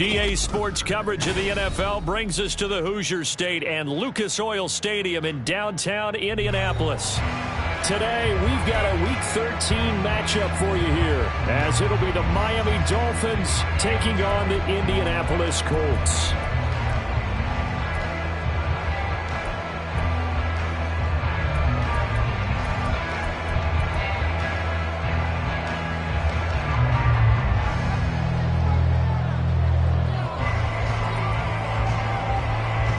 EA Sports coverage of the NFL brings us to the Hoosier State and Lucas Oil Stadium in downtown Indianapolis. Today, we've got a Week 13 matchup for you here, as it'll be the Miami Dolphins taking on the Indianapolis Colts.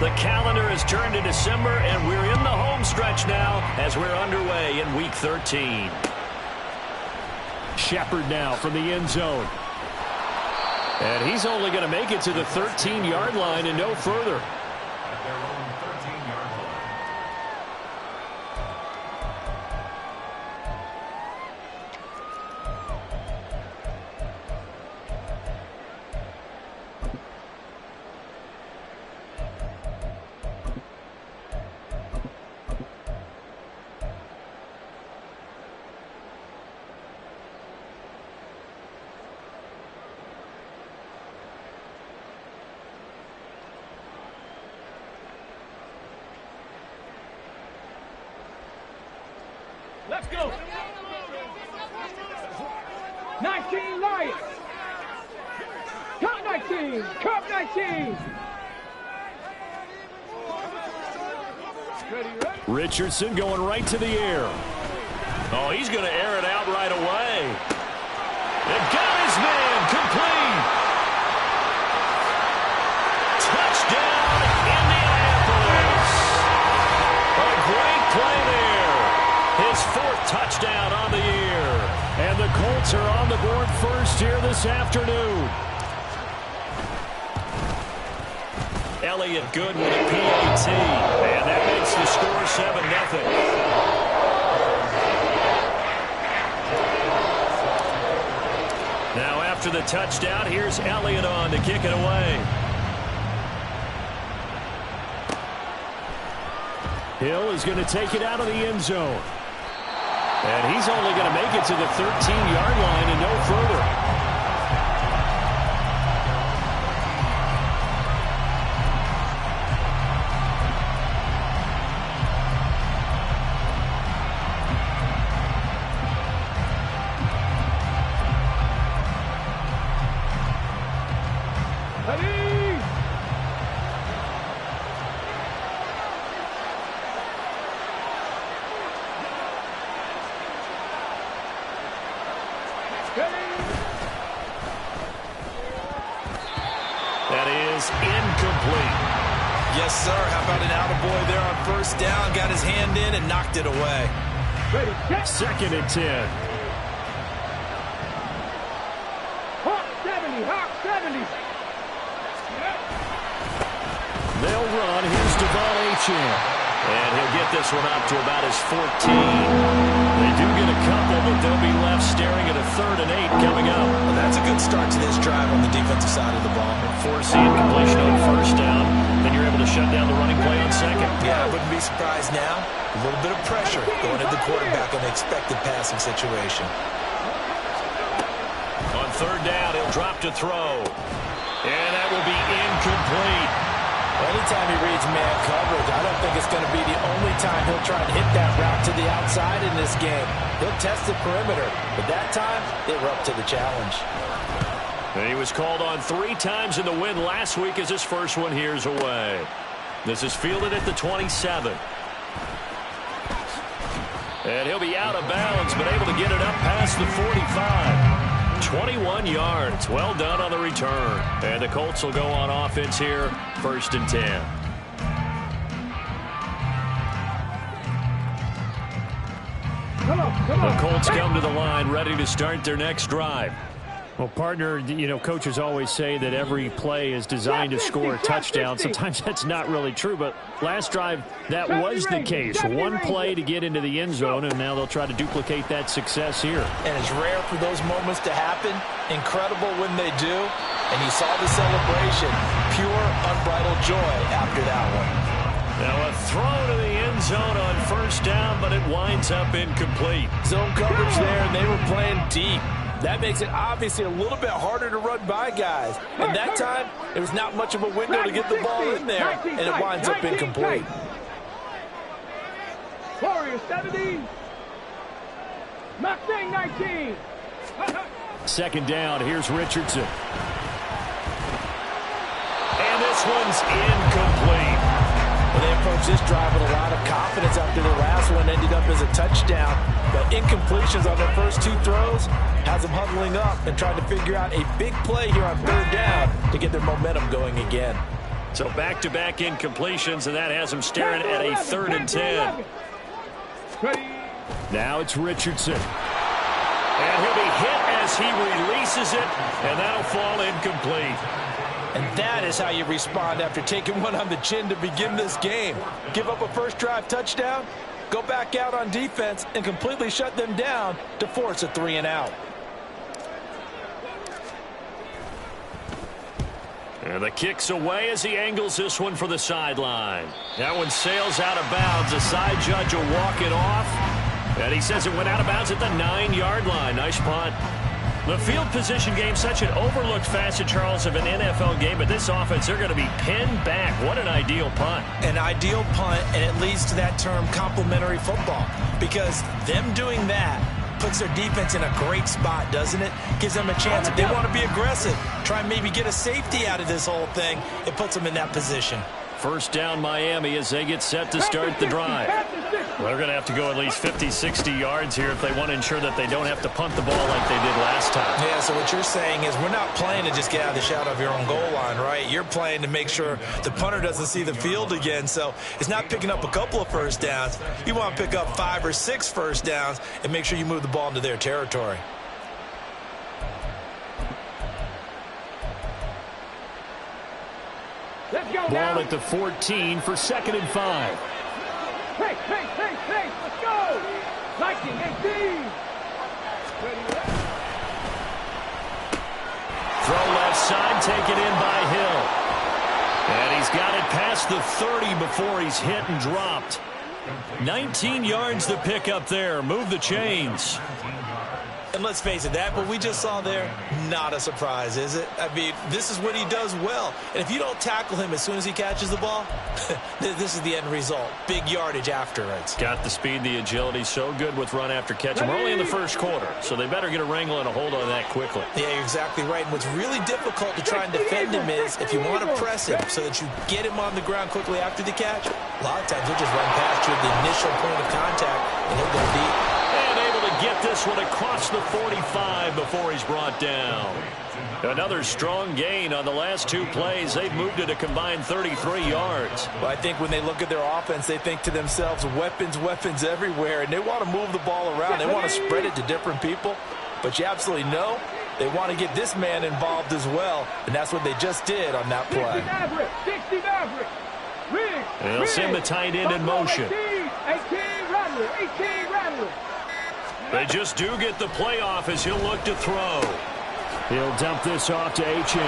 The calendar has turned to December, and we're in the home stretch now as we're underway in Week 13. Shepard now from the end zone. And he's only going to make it to the 13-yard line and no further. Let's go. 19 Lions. Cup 19. Cup 19. Richardson going right to the air. Oh, he's going to air it out right away. They've got his man complete. Touchdown, Indianapolis. A great play there. His fourth touchdown on the year. And the Colts are on the board first here this afternoon. Elliott good with a PAT. And that makes the score 7-0. Now after the touchdown, here's Elliott on to kick it away. Hill is going to take it out of the end zone. And he's only going to make it to the 13-yard line and no further. That is incomplete. Yes, sir. How about an attaboy there on first down? Got his hand in and knocked it away. Second and 10. Hawk 70. Hawk 70. They'll run. Here's Devon Achane. And he'll get this one out to about his 14. They do get a couple, but they'll be left staring at a 3rd and 8 coming up. Well, that's a good start to this drive on the defensive side of the ball. Forcing completion on first down, then you're able to shut down the running play on second. Yeah, I wouldn't be surprised now. A little bit of pressure going at the quarterback on the expected passing situation. On 3rd down, he'll drop to throw. And that will be incomplete. Anytime he reads man coverage, I don't think it's going to be the only time he'll try and hit that route to the outside in this game. He'll test the perimeter, but that time, they were up to the challenge. And he was called on 3 times in the win last week as his first one here's away. This is fielded at the 27. And he'll be out of bounds, but able to get it up past the 45. 21 yards. Well done on the return. And the Colts will go on offense here, 1st and 10. Come on. The Colts come to the line ready to start their next drive. Well, partner, you know, coaches always say that every play is designed to score a touchdown. Sometimes that's not really true, but last drive, that was the case. One play to get into the end zone, and now they'll try to duplicate that success here. And it's rare for those moments to happen. Incredible when they do. And you saw the celebration. Pure, unbridled joy after that one. Now a throw to the end zone on first down, but it winds up incomplete. Zone coverage there, and they were playing deep. That makes it obviously a little bit harder to run by guys. And that time, it was not much of a window to get the ball in there, and it winds up incomplete. Warriors 70. Mustang 19. Second down, here's Richardson. And this one's incomplete. Well, they approached this drive with a lot of confidence after their last one ended up as a touchdown. But incompletions on their first two throws has them huddling up and trying to figure out a big play here on third down to get their momentum going again. So back-to-back incompletions, and that has them staring at a 3rd and 10. Now it's Richardson. And he'll be hit as he releases it, and that'll fall incomplete. And that is how you respond after taking one on the chin to begin this game. Give up a first drive touchdown, go back out on defense, and completely shut them down to force a 3 and out. And the kick's away as he angles this one for the sideline. That one sails out of bounds. The side judge will walk it off. And he says it went out of bounds at the 9-yard line. Nice punt. The field position game, such an overlooked facet, Charles, of an NFL game. But this offense, they're going to be pinned back. What an ideal punt. An ideal punt, and it leads to that term complementary football. Because them doing that puts their defense in a great spot, doesn't it? Gives them a chance. If they want to be aggressive, try and maybe get a safety out of this whole thing, it puts them in that position. First down Miami as they get set to start the drive. They're going to have to go at least 50, 60 yards here if they want to ensure that they don't have to punt the ball like they did last time. Yeah, so what you're saying is we're not playing to just get out of the shadow of your own goal line, right? You're playing to make sure the punter doesn't see the field again. So it's not picking up a couple of first downs. You want to pick up 5 or 6 first downs and make sure you move the ball into their territory. Let's go Ball now. at the 14 for 2nd and 5. Hey, let's go. 19-18. Throw left side, taken in by Hill. And he's got it past the 30 before he's hit and dropped. 19 yards to pick up there. Move the chains. And let's face it, that what we just saw there, not a surprise, is it? I mean, this is what he does well. And if you don't tackle him as soon as he catches the ball, this is the end result. Big yardage afterwards. Got the speed, the agility, so good with run after catch. We're only in the first quarter, so they better get a wrangle and a hold on that quickly. Yeah, you're exactly right. And what's really difficult to try and defend him is if you want to press him so that you get him on the ground quickly after the catch, a lot of times he'll just run past you at the initial point of contact, and he'll go deep. And able to get this one across the 45 before he's brought down. Another strong gain on the last 2 plays. They've moved it a combined 33 yards. Well, I think when they look at their offense, they think to themselves, weapons everywhere, and they want to move the ball around. They want to spread it to different people, but you absolutely know they want to get this man involved as well, and that's what they just did on that play. 60 Maverick. They'll send the tight end in motion. 18 Rattler. They just do get the playoff as he'll look to throw. He'll dump this off to Achane.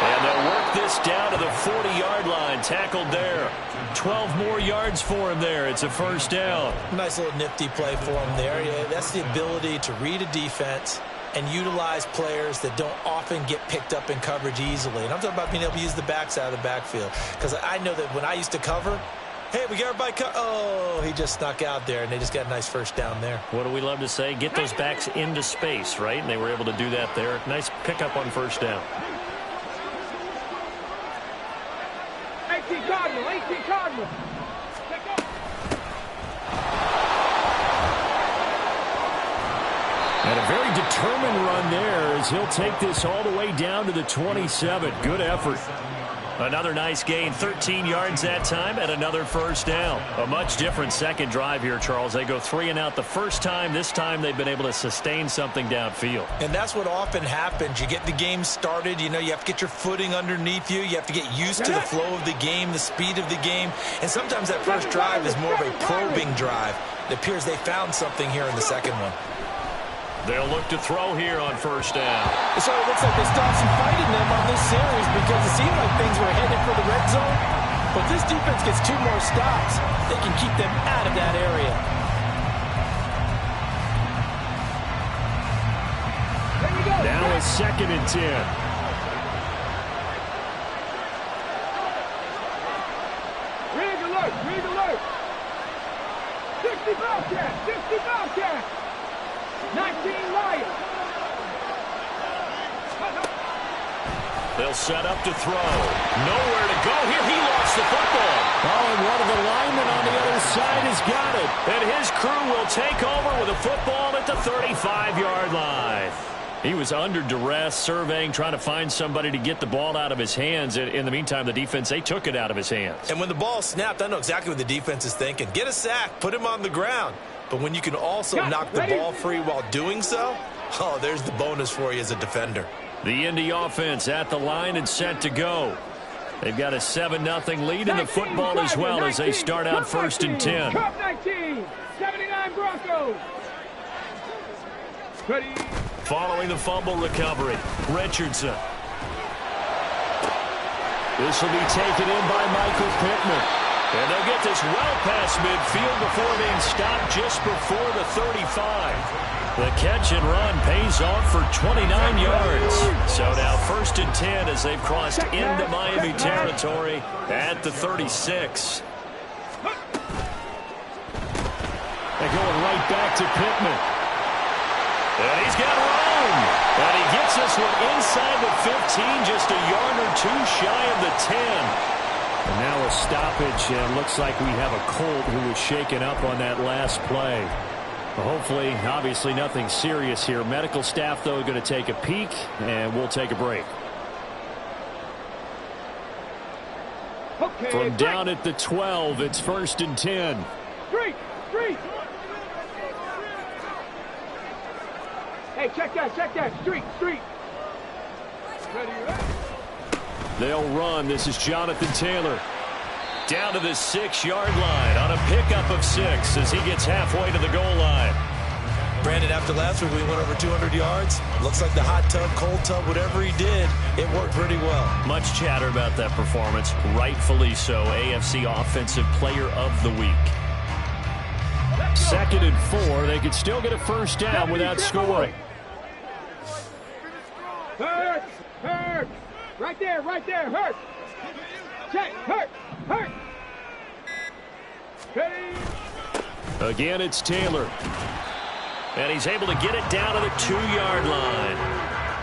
And they'll work this down to the 40-yard line. Tackled there. 12 more yards for him there. It's a first down. Nice little nifty play for him there. Yeah, that's the ability to read a defense and utilize players that don't often get picked up in coverage easily. And I'm talking about being able to use the backside of the backfield. Because I know that when I used to cover, hey, we got everybody oh, he just snuck out there, and they just got a nice first down there. What do we love to say? Get those backs into space, right? And they were able to do that there. Nice pickup on first down. 18 Cardinal. And a very determined run there as he'll take this all the way down to the 27. Good effort. Another nice gain, 13 yards that time, and another first down. A much different second drive here, Charles. They go 3 and out the first time. This time they've been able to sustain something downfield. And that's what often happens. You get the game started. You know, you have to get your footing underneath you. You have to get used to the flow of the game, the speed of the game. And sometimes that first drive is more of a probing drive. It appears they found something here in the second one. They'll look to throw here on first down. So it looks like they stopped some fighting them on this series because it seemed like things were headed for the red zone. But this defense gets 2 more stops. They can keep them out of that area. a 2nd and 10. Rig alert, rig alert. 60 Bobcat, 60 Bobcat. 19 Lions. They'll set up to throw. Nowhere to go here. He lost the football. Oh, and one of the linemen on the other side has got it. And his crew will take over with a football at the 35-yard line. He was under duress, surveying, trying to find somebody to get the ball out of his hands. In the meantime, the defense, they took it out of his hands. And when the ball snapped, I know exactly what the defense is thinking. Get a sack, put him on the ground. But when you can also knock the ball free while doing so, oh, there's the bonus for you as a defender. The Indy offense at the line and set to go. They've got a 7-0 lead in the football as well as they start out 1st and 10. Cup 19, 79 Broncos. Ready. Following the fumble recovery, Richardson. This will be taken in by Michael Pittman. And they'll get this well past midfield before being stopped just before the 35. The catch and run pays off for 29 yards. So now 1st and 10 as they've crossed into Miami territory at the 36. They're going right back to Pittman. And he's got room. And he gets this one inside the 15, just a yard or two shy of the 10. And now a stoppage, and looks like we have a Colt who was shaken up on that last play. Hopefully, obviously nothing serious here. Medical staff, though, going to take a peek, and we'll take a break. Okay, From down at the 12, it's 1st and 10. Street. Hey, check that. Street. Ready, ready. They'll run. This is Jonathan Taylor. Down to the 6-yard line on a pickup of 6 as he gets halfway to the goal line. Brandon, after last week we went over 200 yards. Looks like the hot tub, cold tub, whatever he did, it worked pretty well. Much chatter about that performance. Rightfully so. AFC Offensive Player of the Week. 2nd and 4. They could still get a first down without scoring. Hurt. Right there, hurt. Check, hurt. Ready. Again, it's Taylor. And he's able to get it down to the 2-yard line.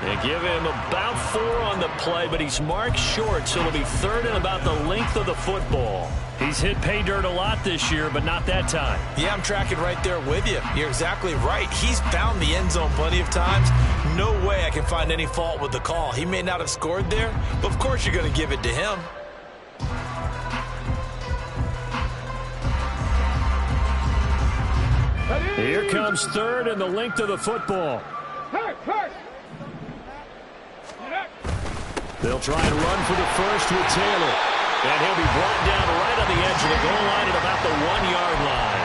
They give him about 4 on the play, but he's marked short, so it'll be 3rd and about the length of the football. He's hit pay dirt a lot this year, but not that time. Yeah, I'm tracking right there with you. You're exactly right. He's found the end zone plenty of times. No way I can find any fault with the call. He may not have scored there, but of course you're going to give it to him. Here comes 3rd and the length of the football. Hurt. They'll try and run for the first with Taylor. And he'll be brought down right on the edge of the goal line at about the 1-yard line.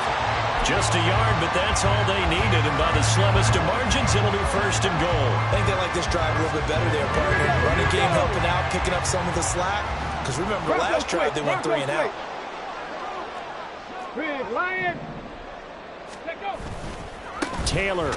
Just a yard, but that's all they needed. And by the slimmest of margins, it'll be 1st and goal. I think they like this drive a little bit better there, partner. Running game helping out, picking up some of the slack. Because remember, last drive they went 3 and out. Big Lion. Let go. Taylor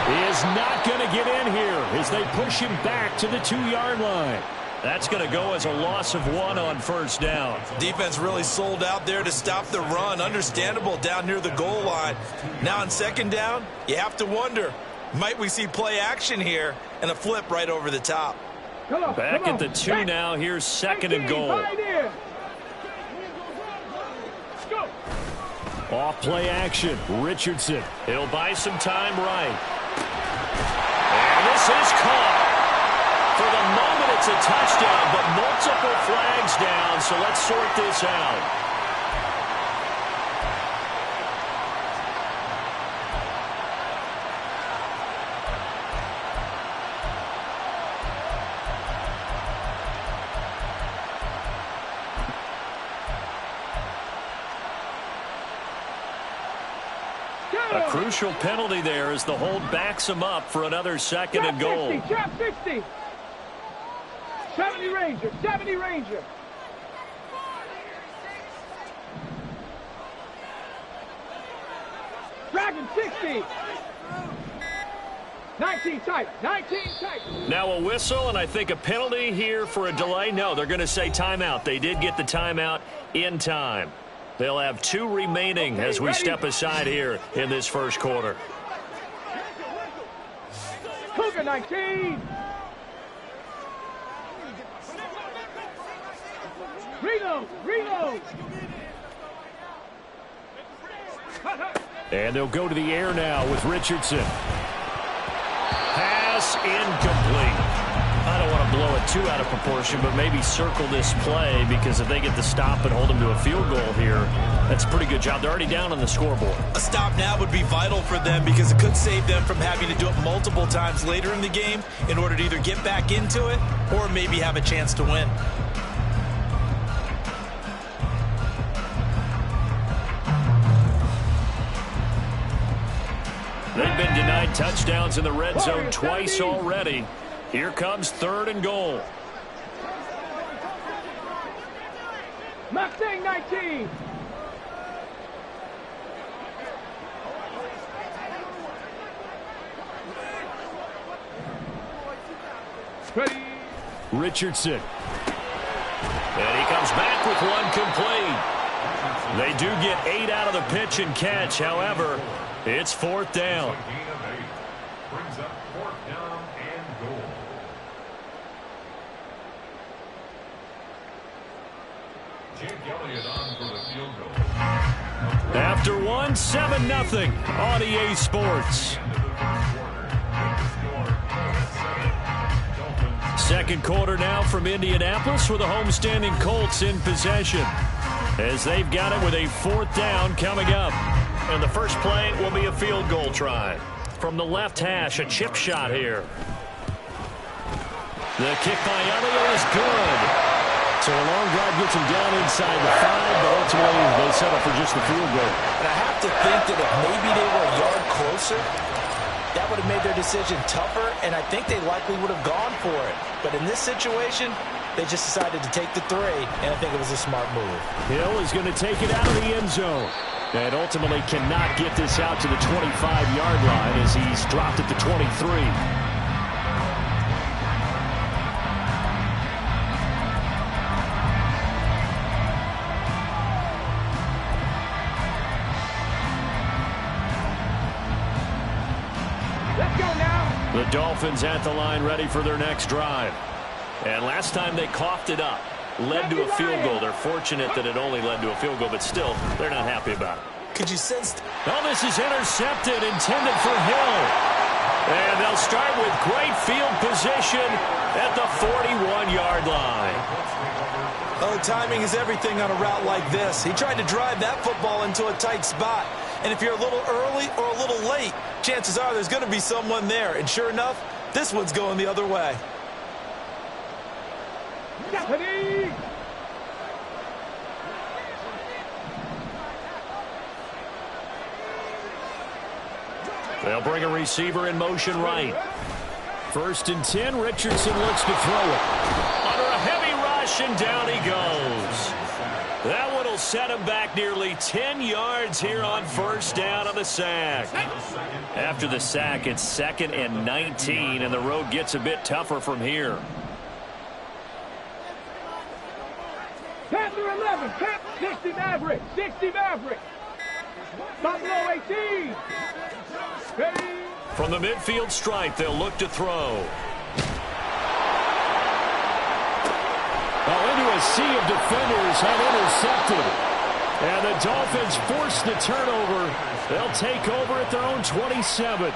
is not going to get in here as they push him back to the 2-yard line. That's going to go as a loss of 1 on 1st down. Defense really sold out there to stop the run. Understandable down near the goal line. Now on 2nd down, you have to wonder, might we see play action here and a flip right over the top? Back at the 2 now. Here's 2nd and goal. Off play action. Richardson. He'll buy some time right. And this is caught. For the moment, it's a touchdown, but multiple flags down, so let's sort this out. A crucial penalty there as the hold backs him up for another 2nd and goal. Drop 60. 70 Ranger. Dragon 60. 19 tight. 19 tight. Now a whistle, and I think a penalty here for a delay. No, they're going to say timeout. They did get the timeout in time. They'll have 2 remaining as we step aside here in this first quarter. Cougar 19. Reload. And they'll go to the air now with Richardson. Pass incomplete. I don't want to blow it too out of proportion, but maybe circle this play, because if they get the stop and hold them to a field goal here, that's a pretty good job. They're already down on the scoreboard. A stop now would be vital for them, because it could save them from having to do it multiple times later in the game in order to either get back into it or maybe have a chance to win. They've been denied touchdowns in the red zone twice already. Here comes 3rd and goal. Mustang 19. Ready. Richardson. And he comes back with one complete. They do get 8 out of the pitch and catch. However, it's 4th down. Brings up 4th down and goal. Jake Elliott on for the field goal. After 1, 7-0 on EA Sports. Second quarter now from Indianapolis with the homestanding Colts in possession, as they've got it with a 4th down coming up. And the first play will be a field goal try. From the left hash, a chip shot here. The kick by Elliott is good. So a long drive gets him down inside the 5, but ultimately they settle for just the field goal. And I have to think that if maybe they were a yard closer, that would have made their decision tougher, and I think they likely would have gone for it. But in this situation, they just decided to take the 3, and I think it was a smart move. Hill is going to take it out of the end zone, and ultimately cannot get this out to the 25-yard line as he's dropped at the 23. The Dolphins at the line, ready for their next drive. And last time they coughed it up, led to a field goal. They're fortunate that it only led to a field goal, but still, they're not happy about it. Could you sense? Oh, this is intercepted, intended for Hill. And they'll start with great field position at the 41-yard line. Oh, timing is everything on a route like this. He tried to drive that football into a tight spot. And if you're a little early or a little late, chances are there's going to be someone there. And sure enough, this one's going the other way. Stephanie! They'll bring a receiver in motion right. 1st and 10, Richardson looks to throw it. Under a heavy rush, and down he goes. That one will set him back nearly 10 yards here on 1st down on the sack. After the sack, it's 2nd and 19, and the road gets a bit tougher from here. Panther 11, 60 Maverick, 60 Maverick. Buffalo 18. Ready. From the midfield stripe, they'll look to throw. Into a sea of defenders have intercepted. And the Dolphins force the turnover. They'll take over at their own 27.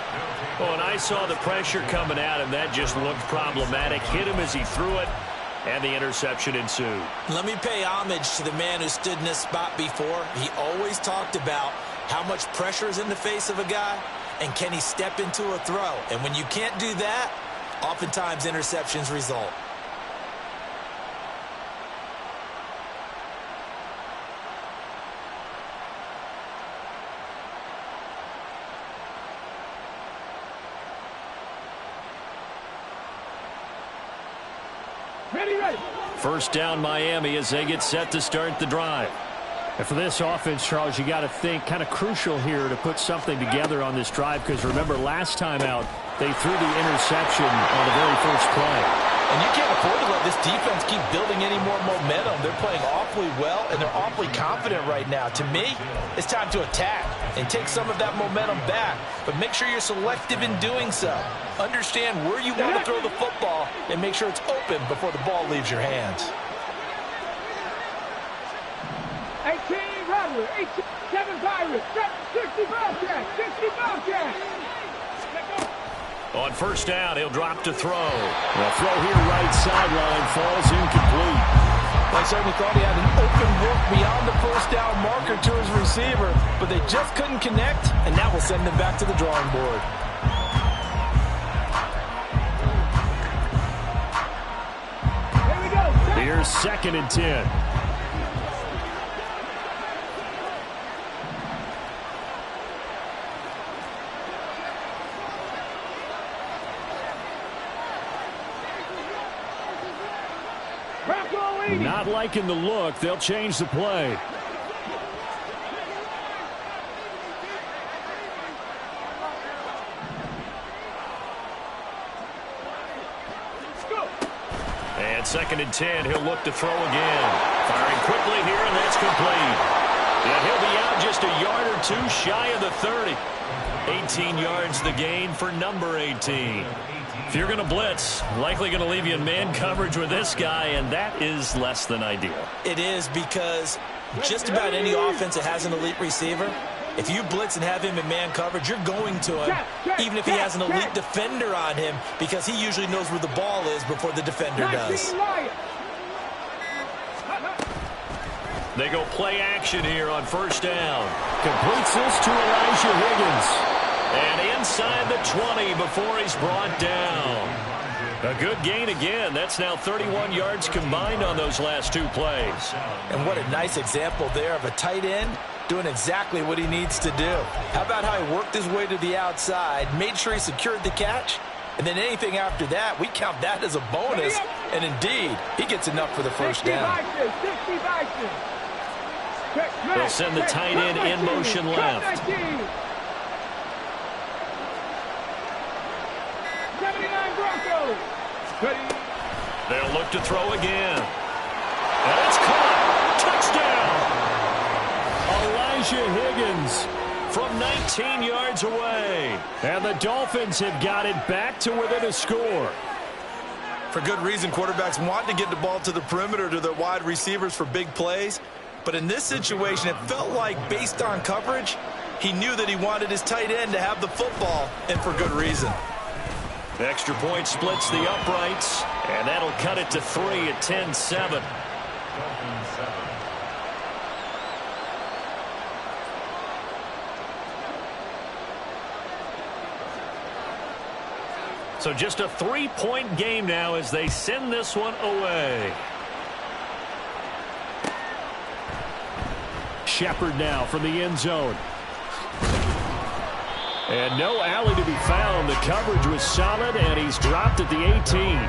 Oh, and I saw the pressure coming at him. That just looked problematic. Hit him as he threw it, and the interception ensued. Let me pay homage to the man who stood in this spot before. He always talked about how much pressure is in the face of a guy, and can he step into a throw. And when you can't do that, oftentimes interceptions result. Ready. 1st down Miami as they get set to start the drive. And for this offense, Charles, you got to think kind of crucial here to put something together on this drive, because remember last time out they threw the interception on the very first play. And you can't afford to let this defense keep building any more momentum. They're playing awfully well, and they're awfully confident right now. To me, it's time to attack and take some of that momentum back, but make sure you're selective in doing so. Understand where you want to throw the football and make sure it's open before the ball leaves your hands. 18 Rattler, 7 Pirates, 60 Bobcats, 60 Bobcats. On first down, he'll drop to throw. The throw here right sideline falls incomplete. I certainly thought he had an open look beyond the first down marker to his receiver, but they just couldn't connect, and that will send them back to the drawing board. Here we go. Here's 2nd and 10. Not liking the look. They'll change the play. And 2nd and 10. He'll look to throw again. Firing quickly here, and that's complete. Yeah, he'll be out just a yard or two shy of the 30. 18 yards the gain for number 18. If you're going to blitz, likely going to leave you in man coverage with this guy, and that is less than ideal. It is, because just about any offense that has an elite receiver, if you blitz and have him in man coverage, you're going to him, even if he has an elite defender on him, because he usually knows where the ball is before the defender does. They go play action here on first down. Completes this to Elijah Higgins. And inside the 20 before he's brought down. A good gain again. That's now 31 yards combined on those last 2 plays. And what a nice example there of a tight end doing exactly what he needs to do. How about how he worked his way to the outside, made sure he secured the catch, and then anything after that, we count that as a bonus. And indeed, he gets enough for the first down. They'll send the tight end in motion left. 79 Broncos. They'll look to throw again. And it's caught. Touchdown. Elijah Higgins from 19 yards away. And the Dolphins have got it back to within a score. For good reason, quarterbacks want to get the ball to the perimeter to their wide receivers for big plays. But in this situation, it felt like, based on coverage, he knew that he wanted his tight end to have the football, and for good reason. The extra point splits the uprights, and that'll cut it to 3 at 10-7. So just a 3-point game now as they send this one away. Shepard now from the end zone. And no alley to be found. The coverage was solid, and he's dropped at the 18.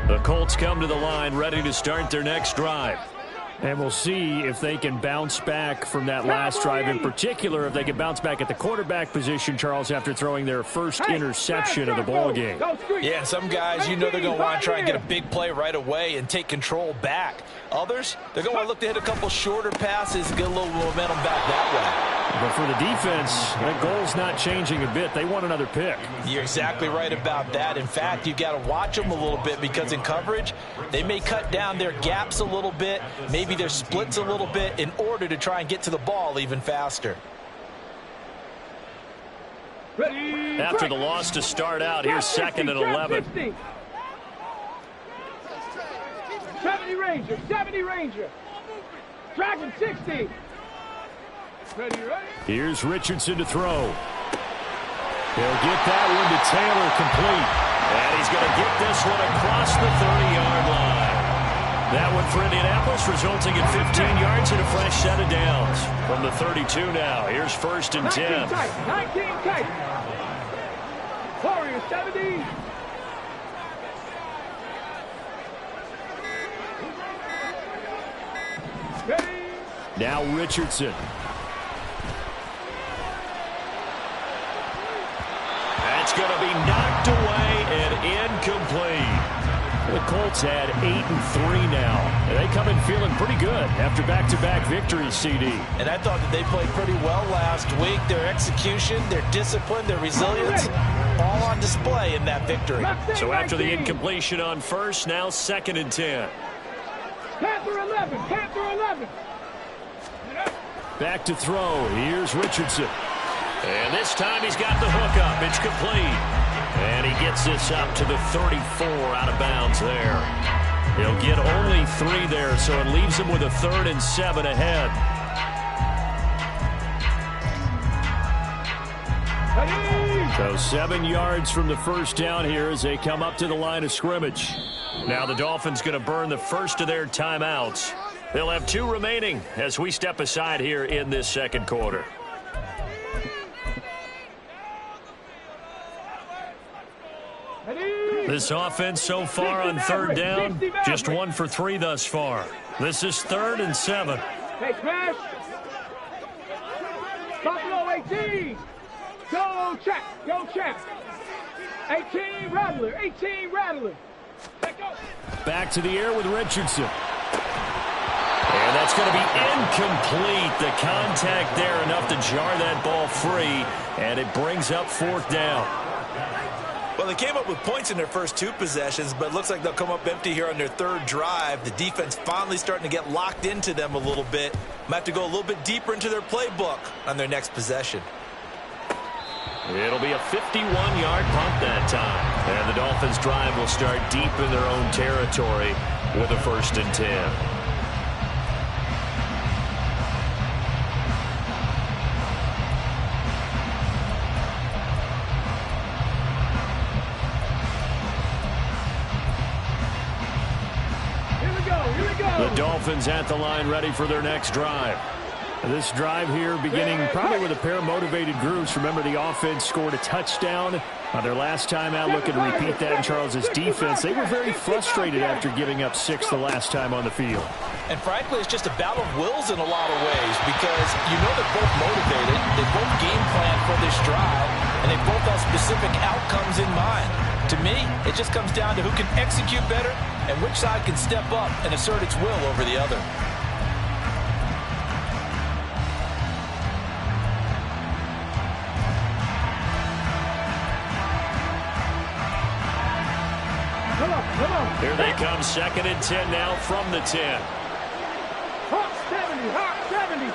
The Colts come to the line ready to start their next drive. And we'll see if they can bounce back from that last drive. In particular, if they can bounce back at the quarterback position, Charles, after throwing their first interception of the ball game. Yeah, some guys, you know they're going to want to try and get a big play right away and take control back. Others, they're going to look to hit a couple shorter passes and get a little momentum back that way. But for the defense, that goal's not changing a bit. They want another pick. You're exactly right about that. In fact, you've got to watch them a little bit, because in coverage, they may cut down their gaps a little bit, maybe their splits a little bit, in order to try and get to the ball even faster. After the loss to start out, here's 2nd and 11. 70 Ranger, 70 Ranger. Dragon 60. Ready. Here's Richardson to throw. He'll get that one to Taylor, complete. And he's going to get this one across the 30-yard line. That one for Indianapolis, resulting in 15 yards and a fresh set of downs. From the 32 now, here's 1st and 10. 19 tight. Warriors 70. Ready. Now Richardson. That's going to be knocked away and incomplete. The Colts had 8-3 now. And they come in feeling pretty good after back-to-back victories, CD. And I thought that they played pretty well last week. Their execution, their discipline, their resilience, all on display in that victory. So after the incompletion on 1st, now 2nd and 10. Panther 11. Panther 11. Back to throw. Here's Richardson. And this time he's got the hook up. It's complete. And he gets this up to the 34 out of bounds there. He'll get only 3 there, so it leaves him with a 3rd and 7 ahead. So 7 yards from the first down here as they come up to the line of scrimmage. Now the Dolphins going to burn the first of their timeouts. They'll have 2 remaining as we step aside here in this second quarter. This offense so far on 3rd down, just 1 for 3 thus far. This is 3rd and 7. Hey, smash. Buffalo 18. Go check. Go check. 18 Rattler. 18 Rattler. Back to the air with Richardson. And that's going to be incomplete. The contact there enough to jar that ball free. And it brings up 4th down. Well, they came up with points in their first 2 possessions, but it looks like they'll come up empty here on their 3rd drive. The defense finally starting to get locked into them a little bit. Might have to go a little bit deeper into their playbook on their next possession. It'll be a 51-yard punt that time. And the Dolphins' drive will start deep in their own territory with a 1st and 10. The Dolphins at the line ready for their next drive. This drive here beginning probably with a pair of motivated groups. Remember, the offense scored a touchdown on their last time out. Looking to repeat that in Charles's defense. They were very frustrated after giving up 6 the last time on the field. And frankly, it's just a battle of wills in a lot of ways because you know they're both motivated. They both game plan for this drive, and they both have specific outcomes in mind. To me, it just comes down to who can execute better and which side can step up and assert its will over the other. Come on. Here they come, 2nd and 10 now from the 10. Hawk 70. Hawk 70.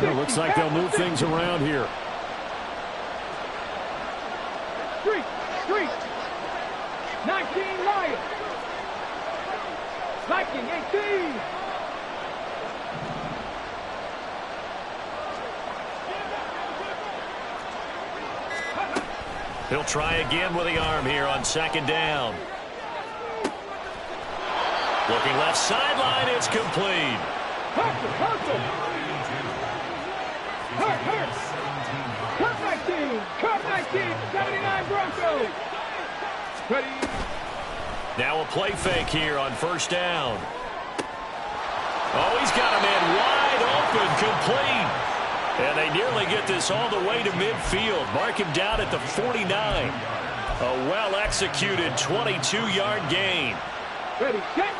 It looks like they'll move things around here. Street. 19 Lions. Viking 18. He'll try again with the arm here on 2nd down. Looking left sideline, it's complete. Hustle. Cut 19, 79 Broncos. Ready. Now a play fake here on 1st down. Oh, he's got a man wide open, complete. And they nearly get this all the way to midfield. Mark him down at the 49. A well-executed 22-yard gain. Ready, set.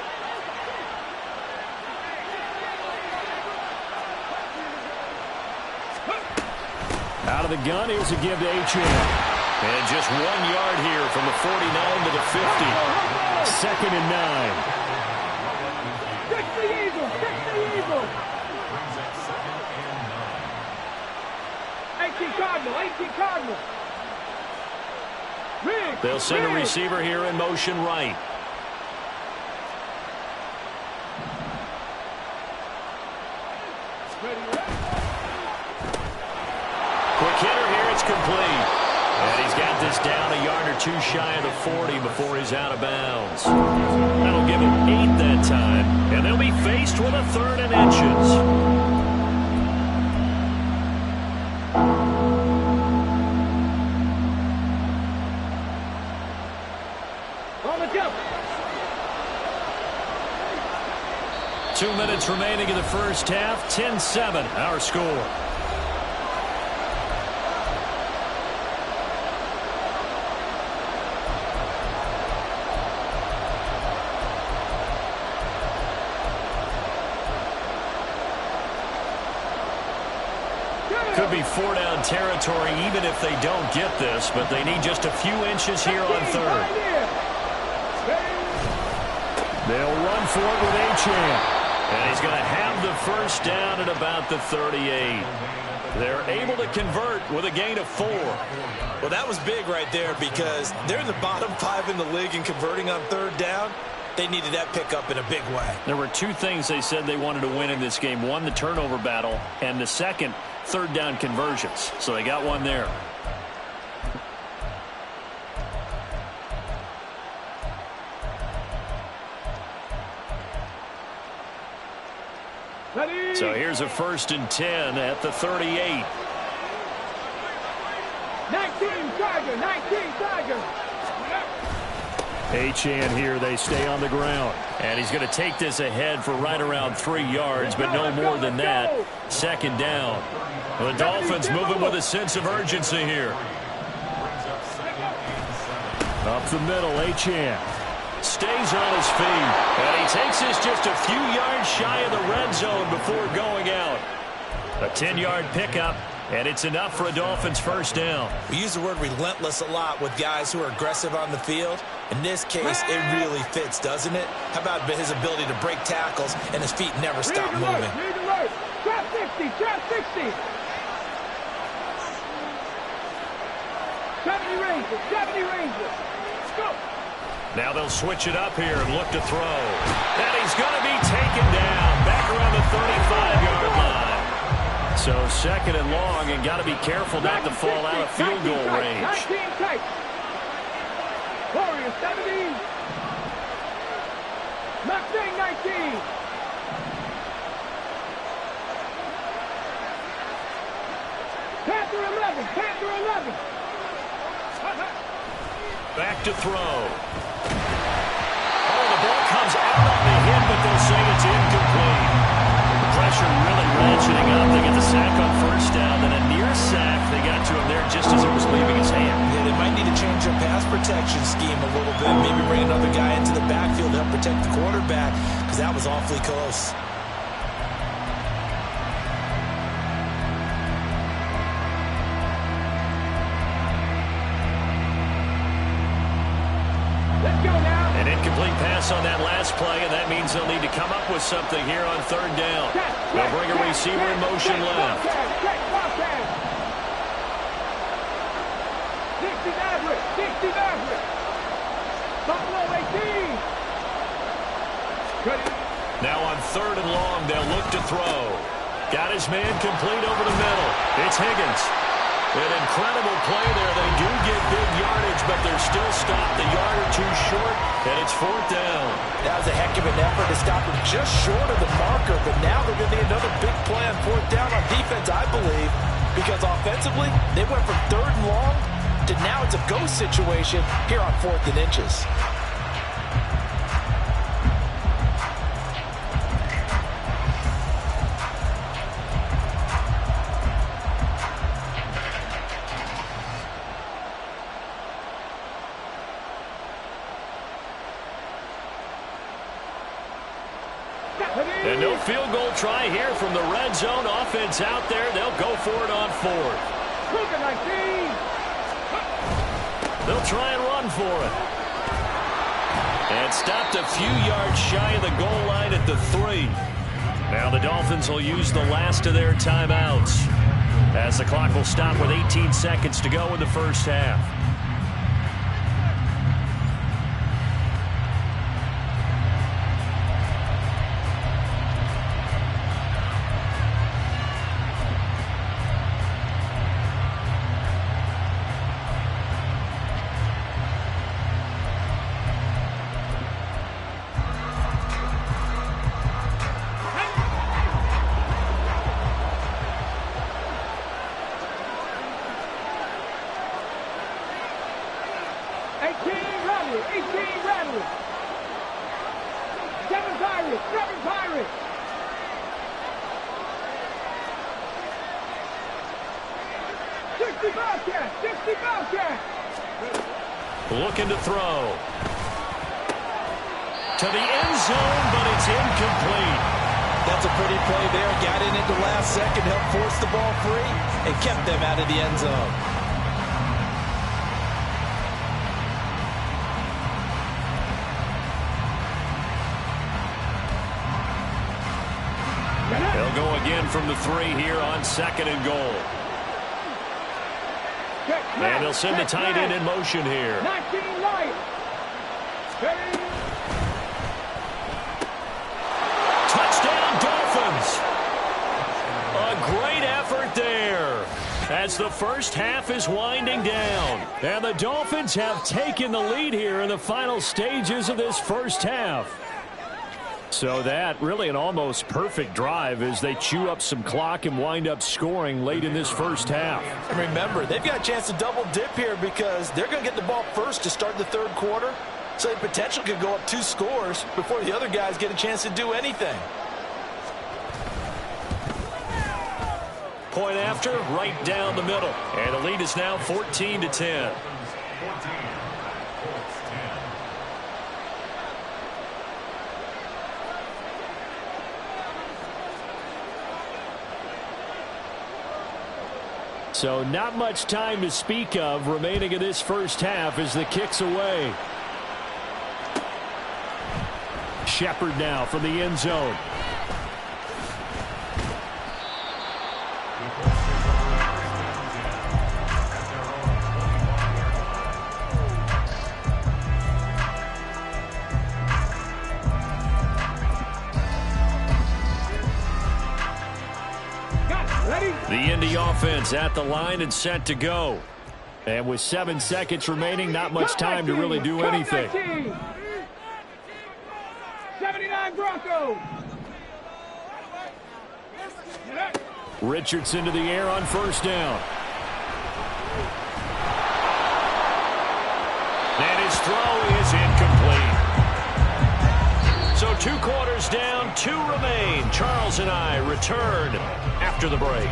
Out of the gun, here's a give to Achane. And just 1 yard here from the 49 to the 50. 2nd and 9. Fix the Eagle. 18 Cardinal. Riggs. They'll send a receiver here in motion right. Quick hitter here, it's complete. And he's got this down a yard or two shy of the 40 before he's out of bounds. That'll give him 8 that time, and they'll be faced with a 3rd and inches. On the jump. 2 minutes remaining in the first half. 10-7, our score. Could be 4-down territory even if they don't get this, but they need just a few inches here on 3rd. They'll run for it with Achane. And he's going to have the first down at about the 38. They're able to convert with a gain of 4. Well, that was big right there because they're in the bottom 5 in the league and converting on 3rd down. They needed that pickup in a big way. There were 2 things they said they wanted to win in this game. One, the turnover battle, and the second, 3rd down conversions. So they got one there. Ready. So here's a 1st and 10 at the 38. 19 Tiger, 19 Tiger. Achane here, they stay on the ground. And he's going to take this ahead for right around 3 yards, but no more than that. 2nd down. The Dolphins moving with a sense of urgency here. Up the middle, Achane stays on his feet. And he takes this just a few yards shy of the red zone before going out. A 10-yard pickup, and it's enough for a Dolphins first down. We use the word relentless a lot with guys who are aggressive on the field. In this case, it really fits, doesn't it? How about his ability to break tackles and his feet never stop moving? Read alert. Trap 60, trap 60. 70 Rangers, 70 Rangers. Let's go. Now they'll switch it up here and look to throw. And he's going to be taken down back around the 35-yard line. So 2nd and long, and got to be careful not to fall out of field goal range. 19 tight. Warriors 70. Mustang 19. Panther 11, Panther 11. Back to throw. Oh, the ball comes out on the hit, but they'll say it's incomplete. The pressure really ratcheting up. They get the sack on 1st down, then a near sack. They got to him there just as it was leaving his hand. Yeah, they might need to change their pass protection scheme a little bit. Maybe bring another guy into the backfield to help protect the quarterback because that was awfully close. An incomplete pass on that last play, and that means they'll need to come up with something here on 3rd down. They'll bring a receiver in motion left. 60 Maverick, 60 Maverick. Buffalo 18. Ready. Now on 3rd and long, they'll look to throw. Got his man complete over the middle. It's Higgins. An incredible play there. They do get big yardage, but they're still stopped a yard or two short, and it's 4th down. That was a heck of an effort to stop him just short of the marker, but now they're going to need another big play on 4th down on defense, I believe, because offensively, they went from 3rd and long to now it's a go situation here on 4th and inches. And no field goal try here from the red zone. Offense out there. They'll go for it on 4th. They'll try and run for it. And stopped a few yards shy of the goal line at the 3. Now the Dolphins will use the last of their timeouts as the clock will stop with 18 seconds to go in the first half. 60 Bobcat. 60 Bobcat. Looking to throw. To the end zone, but it's incomplete. That's a pretty play there. Got in at the last second, helped force the ball free, and kept them out of the end zone. They'll go again from the 3 here on 2nd and goal. And they'll send the tight end in motion here. 19 Lions. Touchdown, Dolphins. A great effort there as the first half is winding down. And the Dolphins have taken the lead here in the final stages of this first half. So that really an almost perfect drive as they chew up some clock and wind up scoring late in this first half. And remember, they've got a chance to double dip here because they're going to get the ball first to start the third quarter. So the potential could go up 2 scores before the other guys get a chance to do anything. Point after, right down the middle. And the lead is now 14-10. So not much time to speak of remaining in this first half as the kick's away. Shepard now from the end zone. The Indy offense at the line and set to go. And with 7 seconds remaining, not much time to really do anything. 79 Broncos. Richardson to the air on first down. And his throw is incomplete. So 2 quarters down, 2 remain. Charles and I return after the break.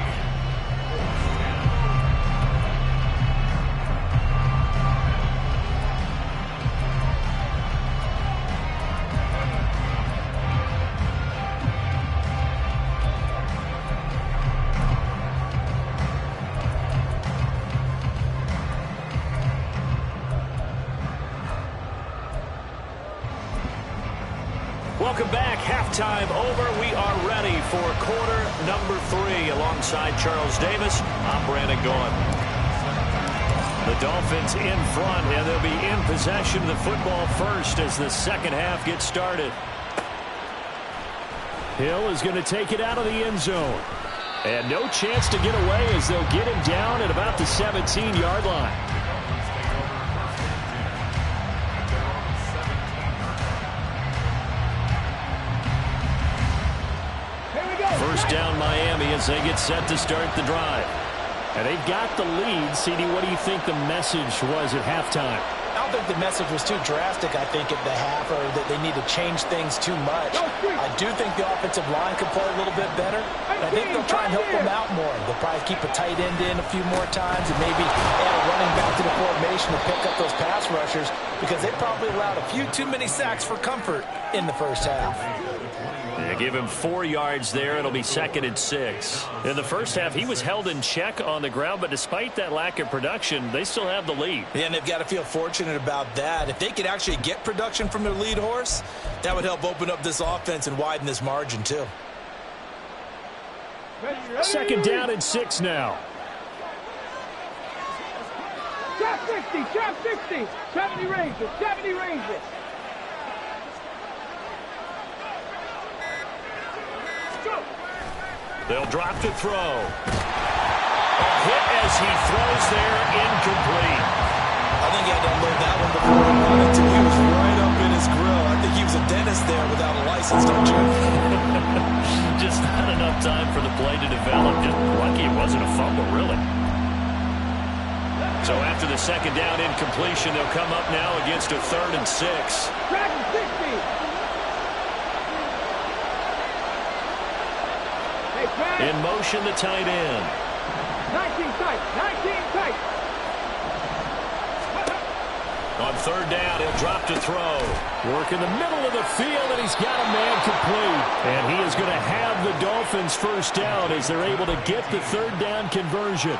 Welcome back. Halftime over. We are ready for quarter number 3. Alongside Charles Davis, I'm Brandon Gaudin. The Dolphins in front, and they'll be in possession of the football first as the second half gets started. Hill is going to take it out of the end zone. And no chance to get away as they'll get him down at about the 17-yard line. First down Miami as they get set to start the drive. And they've got the lead. CD, what do you think the message was at halftime? I don't think the message was too drastic, I think, at the half, or that they need to change things too much. I do think the offensive line can play a little bit better. And I think they'll try and help them out more. They'll probably keep a tight end in a few more times and maybe add a running back to the formation to pick up those pass rushers because they probably allowed a few too many sacks for comfort in the first half. They give him 4 yards there. It'll be 2nd and 6. In the first half, he was held in check on the ground, but despite that lack of production, they still have the lead. Yeah, and they've got to feel fortunate about that. If they could actually get production from their lead horse, that would help open up this offense and widen this margin too. 2nd down and 6 now. Trap 60, trap 60. 70 Rangers, 70 Rangers. They'll drop to throw. A hit as he throws there, incomplete. I think he had to unload that one before he wanted to. He was right up in his grill. I think he was a dentist there without a license, don't you? Just not enough time for the play to develop. Just lucky it wasn't a fumble, really. So after the 2nd down incompletion, they'll come up now against a 3rd and 6. Trap 60. In motion, the tight end. 19 tight. 19 tight. On third down, he'll drop to throw. Work in the middle of the field, and he's got a man complete. And he is going to have the Dolphins first down as they're able to get the third down conversion.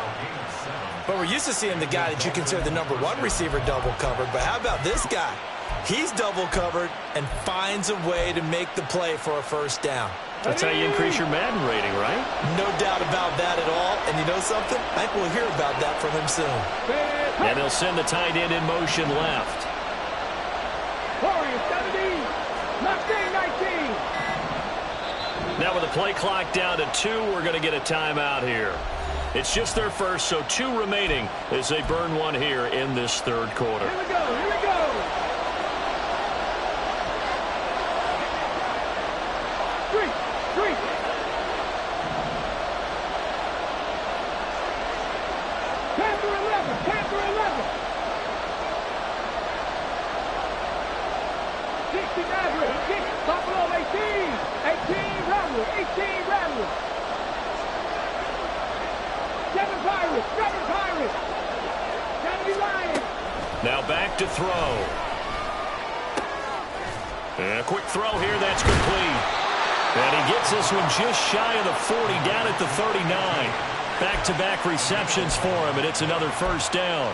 But we're used to seeing the guy that you consider the #1 receiver double covered. But how about this guy? He's double covered and finds a way to make the play for a first down. That's how you increase your Madden rating, right? No doubt about that at all. And you know something? I think we'll hear about that from him soon. And they'll send the tight end in motion left. Warriors 17. Mustang 19. Now with the play clock down to 2, we're going to get a timeout here. It's just their first, so 2 remaining as they burn one here in this third quarter. Here we go. Here we go. Three. Panther 11. 60 Maverick. 6 Buffalo 18. 18 Rebel. 18 Rebel. 7 Pirates. 70 Lions. Now back to throw. And a quick throw here, that's complete. And he gets this one just shy of the 40, down at the 39. Back-to-back receptions for him, and it's another first down.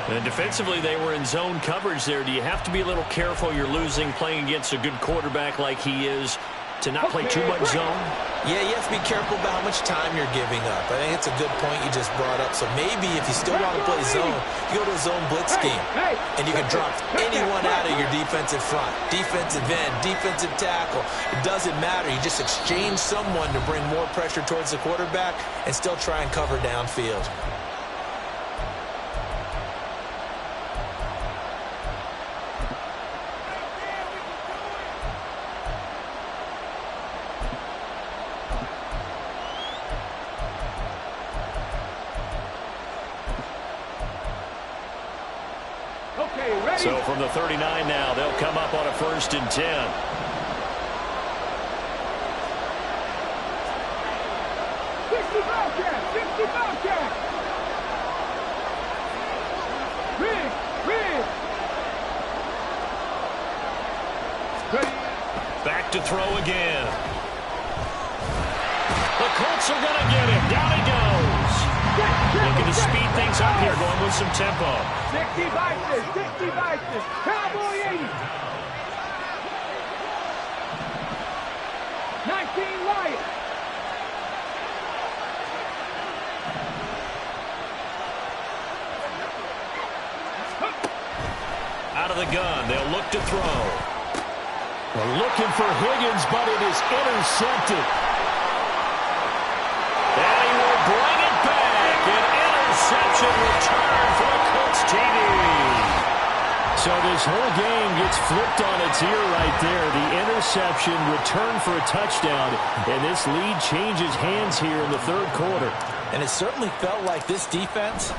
And defensively, they were in zone coverage there. Do you have to be a little careful? You're losing playing against a good quarterback like he is to not play too much zone? Yeah, you have to be careful about how much time you're giving up. I think it's a good point you just brought up. So maybe if you still want to play zone, you go to a zone blitz scheme, and you can drop anyone out of your defensive front, defensive end, defensive tackle. It doesn't matter. You just exchange someone to bring more pressure towards the quarterback and still try and cover downfield. So from the 39 now, they'll come up on a 1st and 10. 60 Bobcat. Rig. Back to throw again. The Colts are going to get him. Down he goes. Looking to speed things up here, going with some tempo. 60 Bison. Cowboy 80. 19 Lions. Out of the gun, they'll look to throw. They're looking for Higgins, but it is intercepted. And he will bring it back. An interception return for the Colts TD. So this whole game gets flipped on its ear right there. The interception return for a touchdown, and this lead changes hands here in the third quarter. And it certainly felt like this defense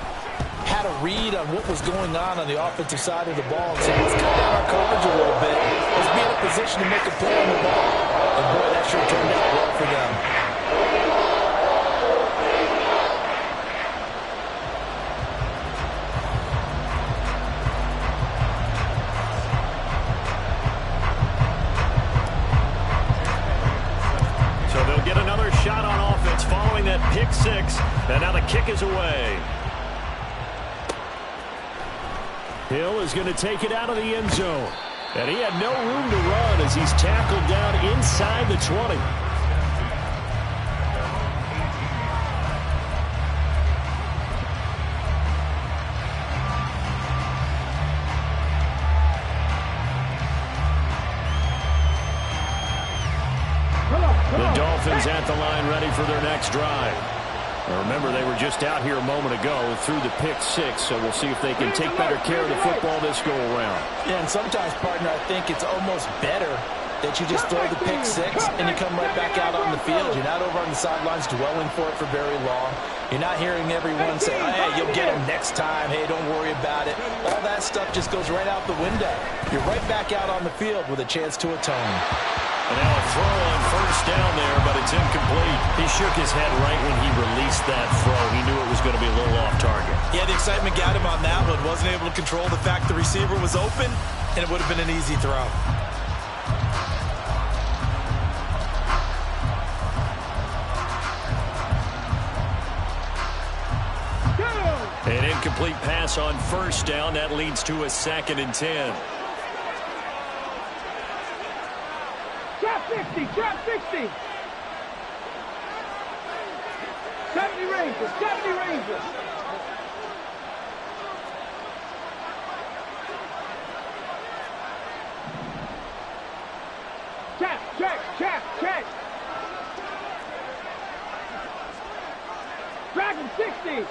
had a read on what was going on the offensive side of the ball. So let's cut down our coverage a little bit. Let's be in a position to make a play on the ball. And boy, that sure turned out well for them. So they'll get another shot on offense following that pick six. And now the kick is away. Hill is going to take it out of the end zone. And he had no room to run as he's tackled down inside the 20. The Dolphins at the line ready for their next drive. Now remember, they were just out here a moment ago through the pick six, so we'll see if they can take better care of the football this go-around. Yeah, and sometimes, partner, I think it's almost better that you just throw the pick six and you come right back out on the field. You're not over on the sidelines dwelling for it for very long. You're not hearing everyone say, hey, you'll get them next time. Hey, don't worry about it. All that stuff just goes right out the window. You're right back out on the field with a chance to atone. And now a throw on first down there, but it's incomplete. He shook his head right when he released that throw. He Yeah, the excitement got him on that one. Wasn't able to control the fact the receiver was open, and it would have been an easy throw. An incomplete pass on first down. That leads to a 2nd and 10. Trap 50, trap 60. 70 Rangers, 70 Rangers. Check. Dragon 60.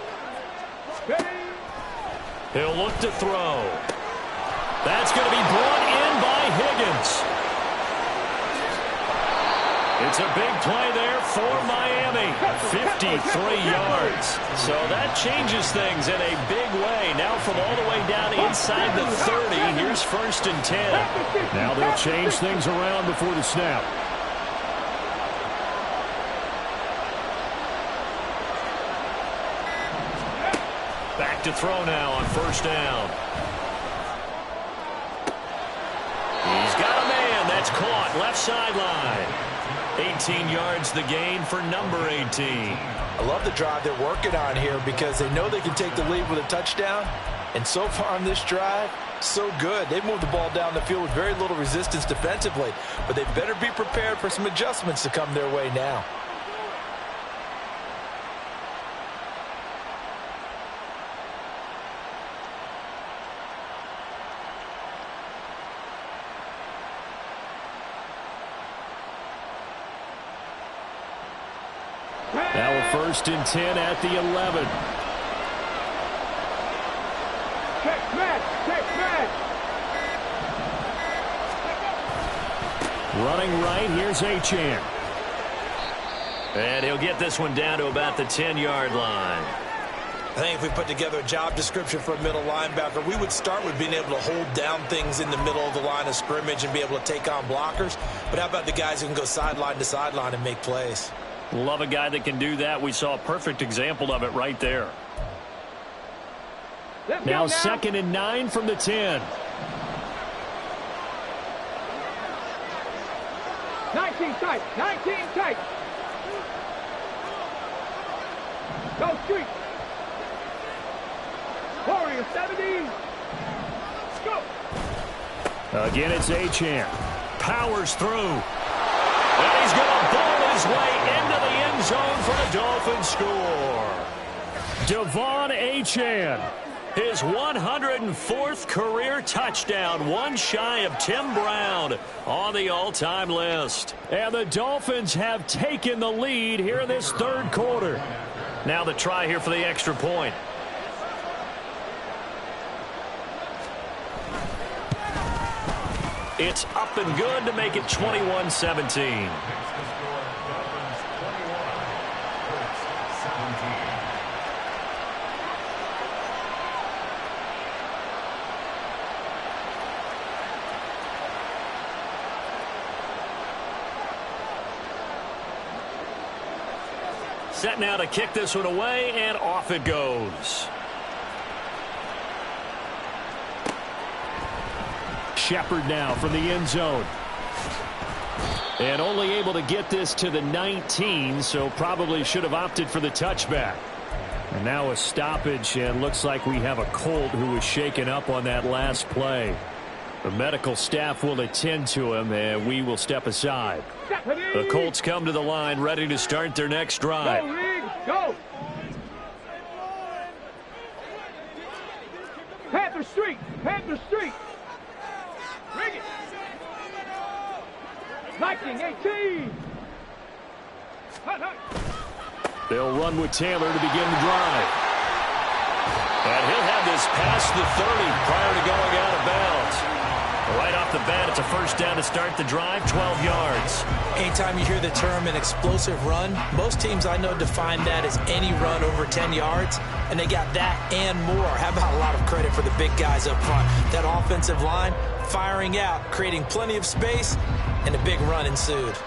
He'll look to throw. That's going to be brought in by Higgins. It's a big play there for Miami. 53 yards. So that changes things in a big way. Now from all the way down inside the 30, here's 1st and 10. Now they'll change things around before the snap. Back to throw now on 1st down. He's got a man. That's caught. Left sideline. 18 yards the gain for number 18. I love the drive they're working on here because they know they can take the lead with a touchdown. And so far on this drive, so good. They've moved the ball down the field with very little resistance defensively. But they better be prepared for some adjustments to come their way now. Now a 1st and 10 at the 11. Check match. Running right, here's Achane. And he'll get this one down to about the 10-yard line. I think if we put together a job description for a middle linebacker, we would start with being able to hold down things in the middle of the line of scrimmage and be able to take on blockers. But how about the guys who can go sideline to sideline and make plays? Love a guy that can do that. We saw a perfect example of it right there. Now 2nd and 9 from the 10. 19 tight. Go street. Warrior 70. Go. Again, it's Achane. Powers through. And he's going to ball his way into the end zone for the Dolphins score. Devon Achane. His 104th career touchdown, one shy of Tim Brown on the all-time list. And the Dolphins have taken the lead here in this 3rd quarter. Now the try here for the extra point. It's up and good to make it 21-17. Set now to kick this one away, and off it goes. Shepard now from the end zone. And only able to get this to the 19, so probably should have opted for the touchback. And now a stoppage, and looks like we have a Colt who was shaken up on that last play. The medical staff will attend to him, and we will step aside. The Colts come to the line, ready to start their next drive. Go, Riggs, go. Panther Street. Rig it. 1918. They'll run with Taylor to begin the drive. And he'll have this past the 30 prior to going out of bounds. Right off the bat, it's a first down to start the drive, 12 yards. Anytime you hear the term an explosive run, most teams I know define that as any run over 10 yards, and they got that and more. How about a lot of credit for the big guys up front? That offensive line firing out, creating plenty of space, and a big run ensued.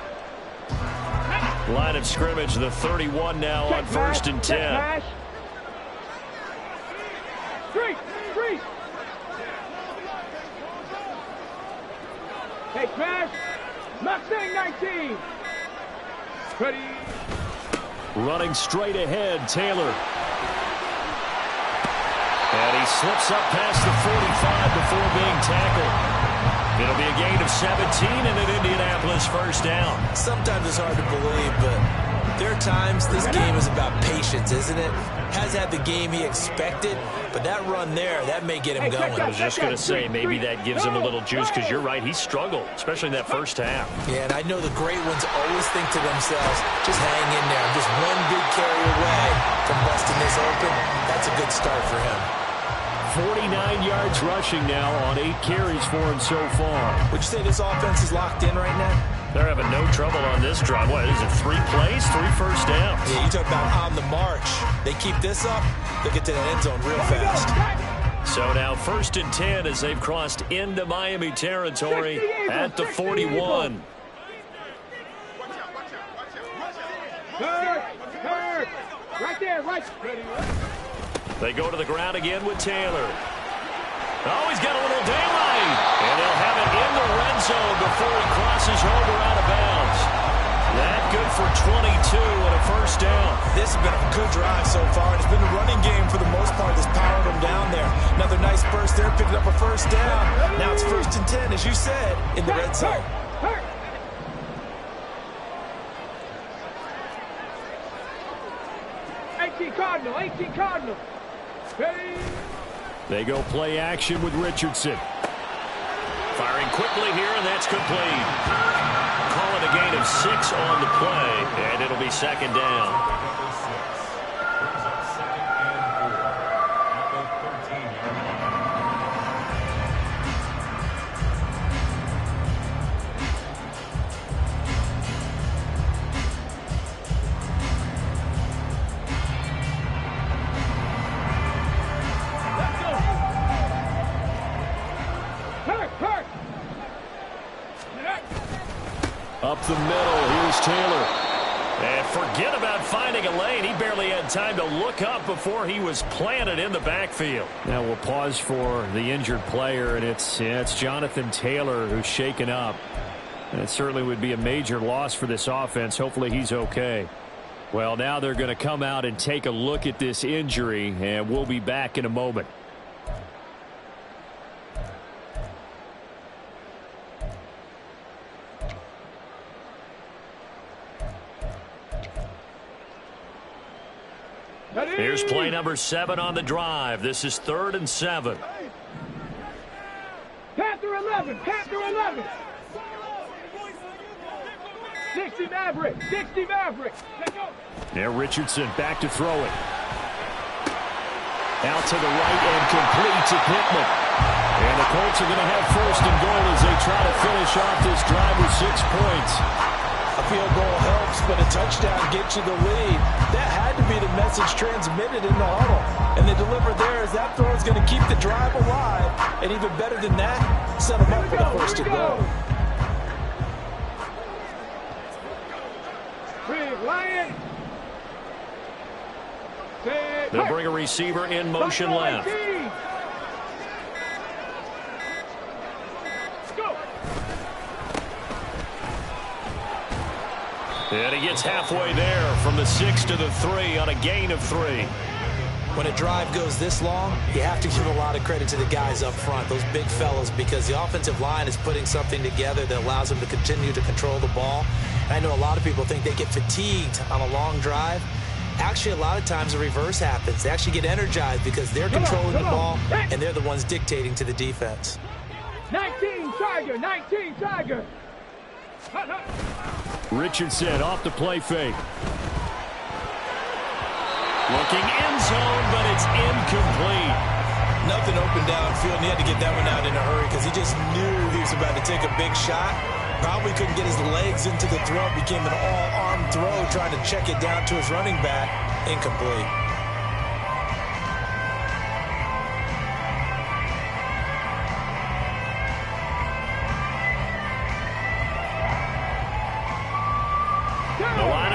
Line of scrimmage, the 31 now on 1st and 10. Street! Street! Hey, Crash! Mustang 19! Ready? Running straight ahead, Taylor. And he slips up past the 45 before being tackled. It'll be a gain of 17 and an Indianapolis first down. Sometimes it's hard to believe, but there are times this game is about patience, isn't it? Has had the game he expected, but that run there, that may get him going. I was just going to say, maybe that gives him a little juice, because you're right, he struggled, especially in that first half. Yeah, and I know the great ones always think to themselves, just hang in there. I'm just one big carry away from busting this open. That's a good start for him. 49 yards rushing now on 8 carries for him so far. Would you say this offense is locked in right now? They're having no trouble on this drive. What is it, 3 plays, 3 first downs? Yeah, you talk about on the march. They keep this up, they'll get to that end zone real fast. So now 1st and 10 as they've crossed into Miami territory at the 41. Hurt! Right there, right. They go to the ground again with Taylor. Oh, he's got a little daylight. And they'll have it in the red zone before he crosses over out of bounds. That good for 22 and a first down. This has been a good drive so far. It's been a running game for the most part that's powered them down there. Another nice burst there, picking up a first down. Now it's 1st and 10, as you said, in the red zone. 18 Cardinal. Ready? They go play action with Richardson. Firing quickly here, and that's complete. Call it a gain of 6 on the play, and it'll be 2nd down. Up the middle, here's Taylor. And forget about finding a lane. He barely had time to look up before he was planted in the backfield. Now we'll pause for the injured player, and it's Jonathan Taylor who's shaken up. And it certainly would be a major loss for this offense. Hopefully he's okay. Well, now they're going to come out and take a look at this injury, and we'll be back in a moment. Here's play number 7 on the drive. This is 3rd and 7. Panther 11. 60 Maverick. Now Richardson back to throw it. Out to the right and complete to Pittman. And the Colts are going to have 1st and goal as they try to finish off this drive with 6 points. A field goal helps, but a touchdown gets you the lead. That had to be the message transmitted in the huddle. And they delivered there as that throw is going to keep the drive alive. And even better than that, set them up for the 1st and goal. Big Lion. They'll bring a receiver in motion left. And he gets halfway there from the 6 to the 3 on a gain of 3. When a drive goes this long, you have to give a lot of credit to the guys up front, those big fellas, because the offensive line is putting something together that allows them to continue to control the ball. And I know a lot of people think they get fatigued on a long drive. Actually, a lot of times the reverse happens. They actually get energized because they're controlling the ball, and they're the ones dictating to the defense. 19 Tiger. Richardson off the play fake. Looking end zone, but it's incomplete. Nothing open downfield, and he had to get that one out in a hurry because he just knew he was about to take a big shot. Probably couldn't get his legs into the throw. Became an all-arm throw, trying to check it down to his running back. Incomplete.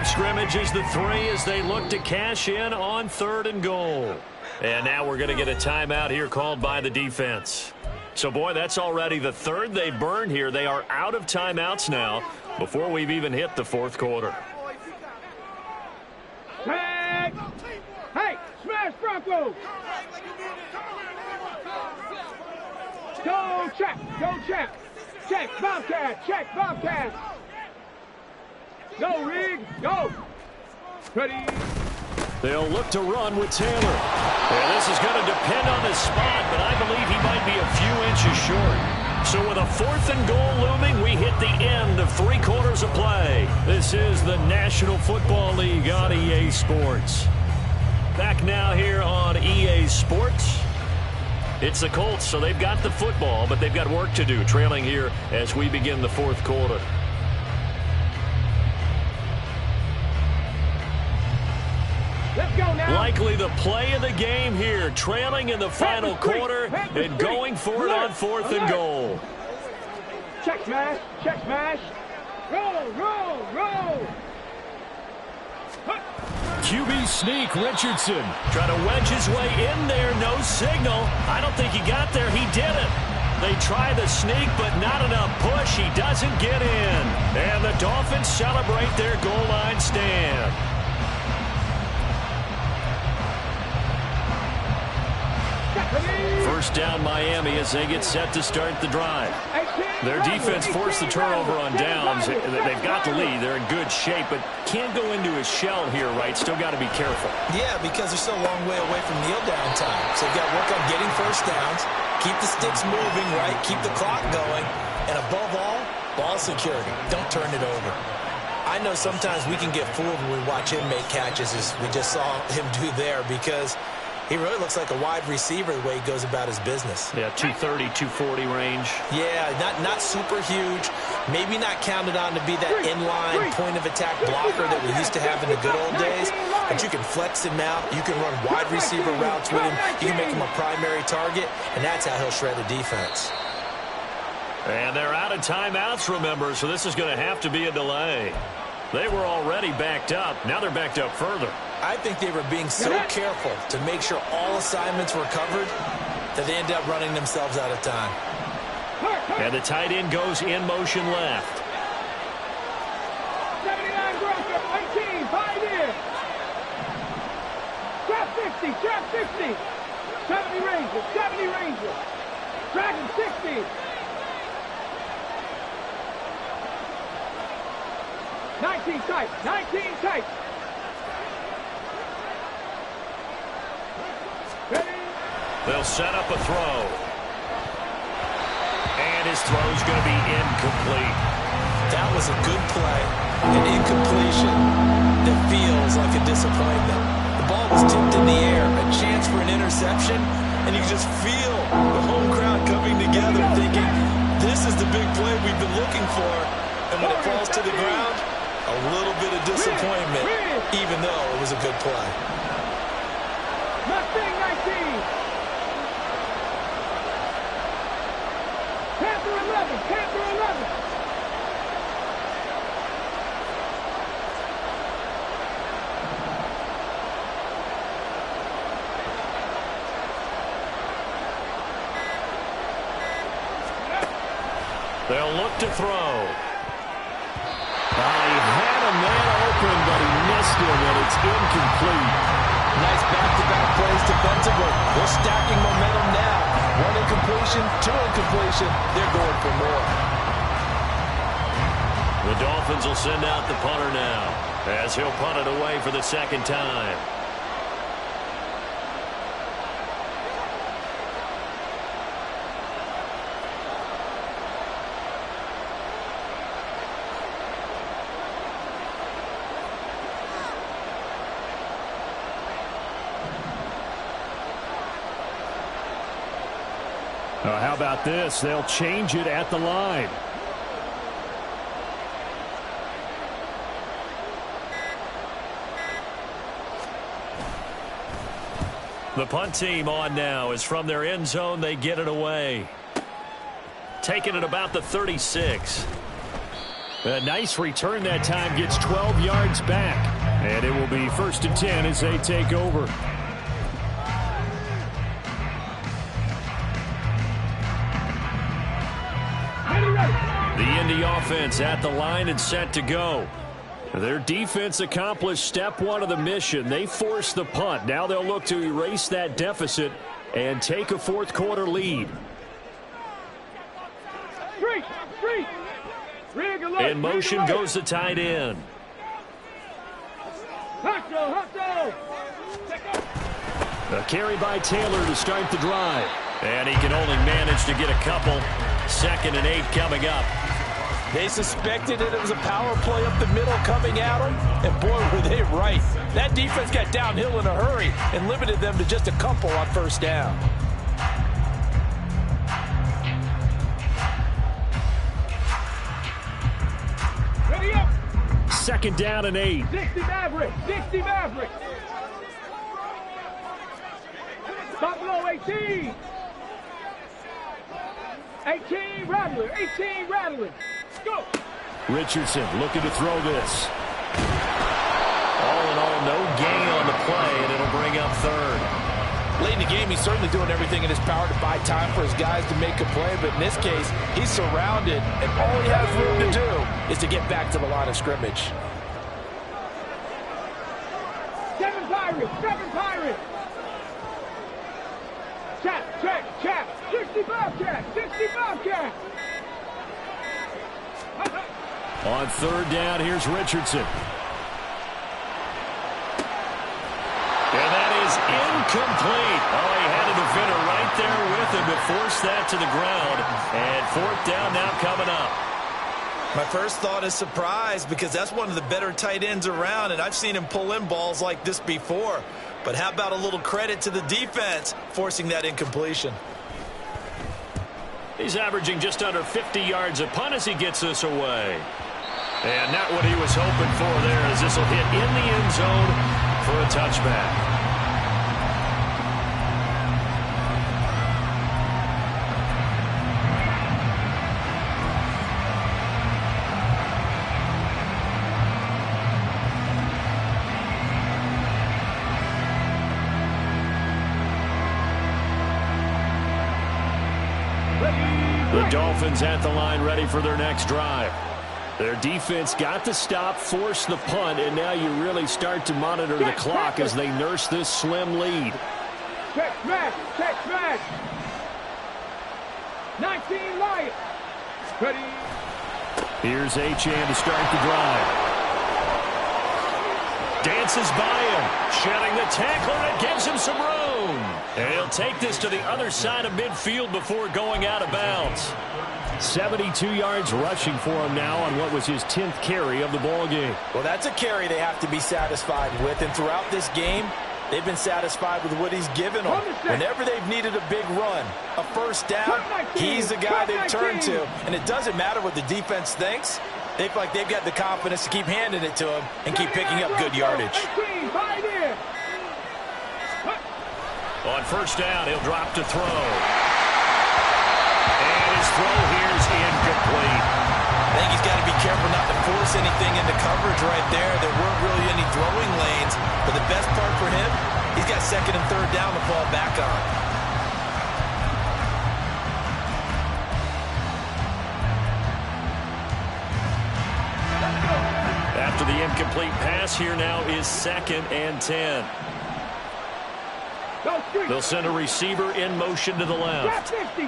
scrimmage is the 3 as they look to cash in on 3rd and goal. And now we're going to get a timeout here called by the defense. So, boy, that's already the 3rd they burned here. They are out of timeouts now before we've even hit the 4th quarter. Tag! Hey, smash Broncos! Go check, check Bobcat, check Bobcat. Go Rig, go. Ready. They'll look to run with Taylor. And this is going to depend on the spot, but I believe he might be a few inches short. So with a 4th and goal looming, we hit the end of 3 quarters of play. This is the National Football League on EA Sports. Back now here on EA Sports. It's the Colts, so they've got the football, but they've got work to do, trailing here as we begin the 4th quarter. Let's go now. Likely the play of the game here, trailing in the final quarter and going for it on 4th and goal. Check smash. Roll, roll, roll. QB sneak, Richardson. Trying to wedge his way in there, no signal. I don't think he got there, he did it. They try the sneak, but not enough push. He doesn't get in. And the Dolphins celebrate their goal line stand. First down Miami as they get set to start the drive. Their defense forced the turnover on downs. They've got the lead. They're in good shape, but can't go into a shell here, right? Still got to be careful. Yeah, because they're still a long way away from kneel down time. So they've got to work on getting first downs, keep the sticks moving, right? Keep the clock going. And above all, ball security. Don't turn it over. I know sometimes we can get fooled when we watch him make catches, as we just saw him do there, because he really looks like a wide receiver the way he goes about his business. Yeah, 230, 240 range. Yeah, not super huge. Maybe not counted on to be that inline point-of-attack blocker that we used to have in the good old days. But you can flex him out. You can run wide receiver routes with him. You can make him a primary target, and that's how he'll shred a defense. And they're out of timeouts, remember, so this is going to have to be a delay. They were already backed up. Now they're backed up further. I think they were being so careful to make sure all assignments were covered that they ended up running themselves out of time. And the tight end goes in motion left. 79 Broncos, 18, 5 in. Trap 60. 70 Rangers. Dragon 60. 19 tight. They'll set up a throw. And his throw's going to be incomplete. That was a good play. An incompletion that feels like a disappointment. The ball was tipped in the air, a chance for an interception, and you just feel the home crowd coming together thinking, this is the big play we've been looking for. And when it falls to the ground, a little bit of disappointment, even though it was a good play. Mustang 19. Panther 11. They'll look to throw. He had a man open, but he missed him, and it's incomplete. Nice back-to-back plays defensively. They're stacking momentum now. 1 incompletion, 2 incompletion. They're going for more. The Dolphins will send out the punter now, as he'll punt it away for the second time. How about this? They'll change it at the line. The punt team on now is from their end zone. They get it away. Taking it about the 36. A nice return that time, gets 12 yards back. And it will be 1st and 10 as they take over. The Indy offense at the line and set to go. Their defense accomplished step one of the mission. They forced the punt. Now they'll look to erase that deficit and take a 4th quarter lead. In motion goes the tight end. A carry by Taylor to start the drive. And he can only manage to get a couple. 2nd and 8 coming up. They suspected it was a power play up the middle coming at them, and boy, were they right. That defense got downhill in a hurry and limited them to just a couple on 1st down. Ready up. 2nd down and 8. 60 Maverick. 60 Maverick. Buffalo 18. 18 Rattler. 18 Rattler. Go. Richardson looking to throw this. All in all, no gain on the play, and it'll bring up 3rd. Late in the game, he's certainly doing everything in his power to buy time for his guys to make a play, but in this case, he's surrounded, and all he has room to do is to get back to the line of scrimmage. 7 Pirates. 7 Pirates. Check. 65 cat. 65 cat. On 3rd down, here's Richardson. And that is incomplete. Oh, he had a defender right there with him, but forced that to the ground. And 4th down now coming up. My first thought is surprise, because that's one of the better tight ends around, and I've seen him pull in balls like this before. But how about a little credit to the defense forcing that incompletion? He's averaging just under 50 yards a punt as he gets this away. And not what he was hoping for there, as this will hit in the end zone for a touchback. The Dolphins at the line, ready for their next drive. Their defense got the stop, forced the punt, and now you really start to monitor the clock as they nurse this slim lead. Check smash. 19 Lions. Ready. Here's Achane to start the drive. Dances by him, shedding the tackler, and gives him some room. And he'll take this to the other side of midfield before going out of bounds. 72 yards rushing for him now on what was his 10th carry of the ball game. Well, that's a carry they have to be satisfied with, and throughout this game, they've been satisfied with what he's given them. Whenever they've needed a big run, a 1st down, he's the guy they've turned to. And it doesn't matter what the defense thinks. They feel like they've got the confidence to keep handing it to him and keep picking up good yardage. On 1st down, he'll drop to throw. And his throw here is incomplete. I think he's got to be careful not to force anything into coverage right there. There weren't really any throwing lanes. But the best part for him, he's got 2nd and 3rd down to fall back on. After the incomplete pass, here now is 2nd and 10. They'll send a receiver in motion to the left. Trap 60.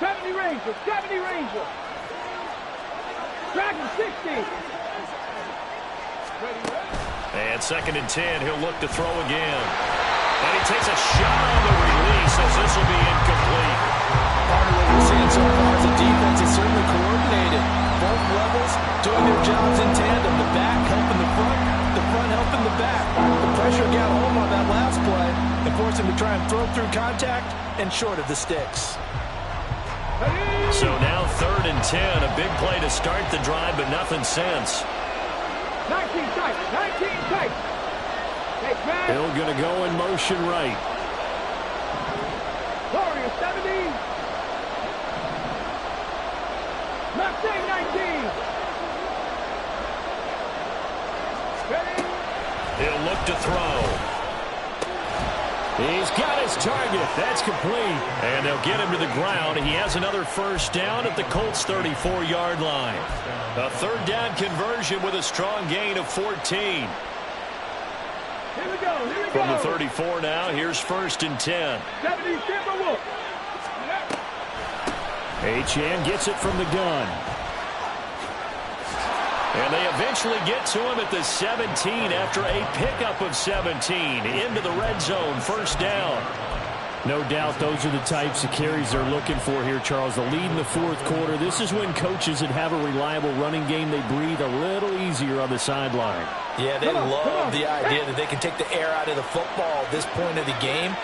70 Ranger. Dragon 60. And 2nd and 10, he'll look to throw again. And he takes a shot on the release as this will be incomplete. Part of what we're seeing so far is the defense is certainly coordinated. Both levels doing their jobs in tandem. The back helping the front helping the back. The pressure got home on that last play and forced him to try and throw through contact and short of the sticks. So now 3rd and 10, a big play to start the drive, but nothing since. 19 tight. Hill going to go in motion right. Warrior 70. He'll look to throw. He's got his target. That's complete. And they'll get him to the ground. He has another first down at the Colts' 34-yard line. A third down conversion with a strong gain of 14. Here we go. From the 34 now, here's 1st and 10. Achane gets it from the gun. And they eventually get to him at the 17 after a pickup of 17 into the red zone. First down. No doubt those are the types of carries they're looking for here, Charles. The lead in the fourth quarter. This is when coaches that have a reliable running game, they breathe a little easier on the sideline. Yeah, they love the idea that they can take the air out of the football at this point of the game.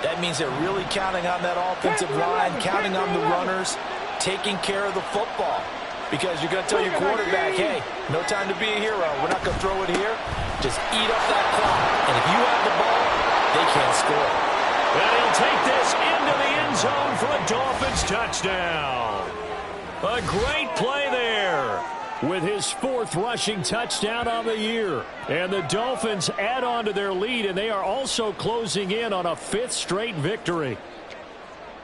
That means they're really counting on that offensive line, counting on the runners, taking care of the football. Because you're going to tell your quarterback, hey, no time to be a hero. We're not going to throw it here. Just eat up that clock. And if you have the ball, they can't score. And he'll take this into the end zone for a Dolphins touchdown. A great play there. With his 4th rushing touchdown on the year. And the Dolphins add on to their lead, and they are also closing in on a 5th straight victory.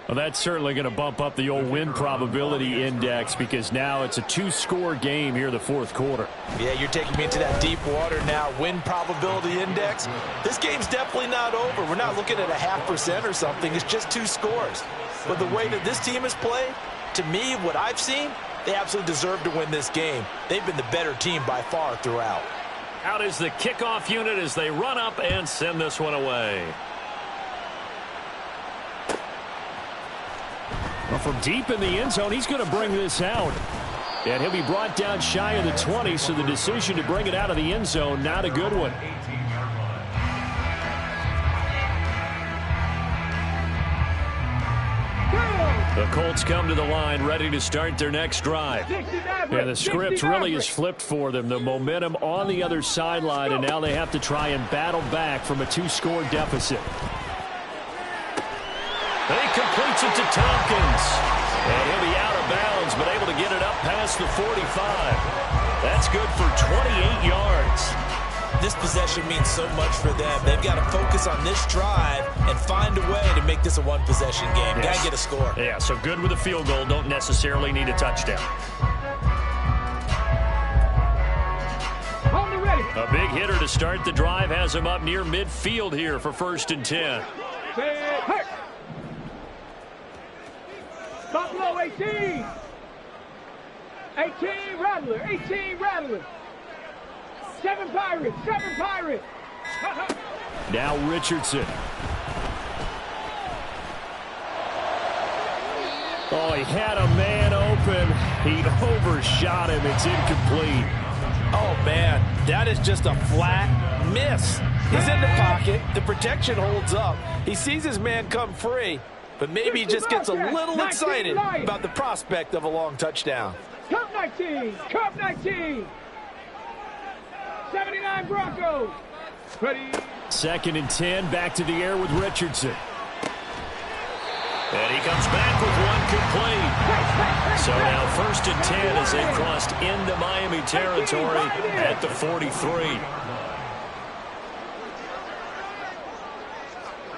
Well, that's certainly going to bump up the old win probability index because now it's a 2-score game here in the fourth quarter. Yeah, you're taking me into that deep water now. Win probability index. This game's definitely not over. We're not looking at a 0.5% or something. It's just 2 scores. But the way that this team has played, to me, what I've seen, they absolutely deserve to win this game. They've been the better team by far throughout. Out is the kickoff unit as they run up and send this one away. Well, from deep in the end zone, he's going to bring this out. And he'll be brought down shy of the 20, so the decision to bring it out of the end zone, not a good one. The Colts come to the line, ready to start their next drive. And the script really is flipped for them. The momentum on the other sideline, and now they have to try and battle back from a 2-score deficit. He completes it to Tompkins. And he'll be out of bounds, but able to get it up past the 45. That's good for 28 yards. This possession means so much for them. They've got to focus on this drive and find a way to make this a one-possession game. Yes. Got to get a score. Yeah, so good with a field goal. Don't necessarily need a touchdown. A big hitter to start the drive has him up near midfield here for 1st and 10. Buffalo 18. 18 Rattler. 18 Rattler. 7 Pirates. 7 Pirates. Now Richardson. Oh, he had a man open. He overshot him. It's incomplete. Oh, man, that is just a flat miss. He's in the pocket. The protection holds up. He sees his man come free, but maybe he just gets a little excited about the prospect of a long touchdown. Cup 19. Cup 19. 79 Broncos. Ready. 2nd and 10, back to the air with Richardson. And he comes back with one complete. So now 1st and 10 as they've crossed into Miami territory at the 43.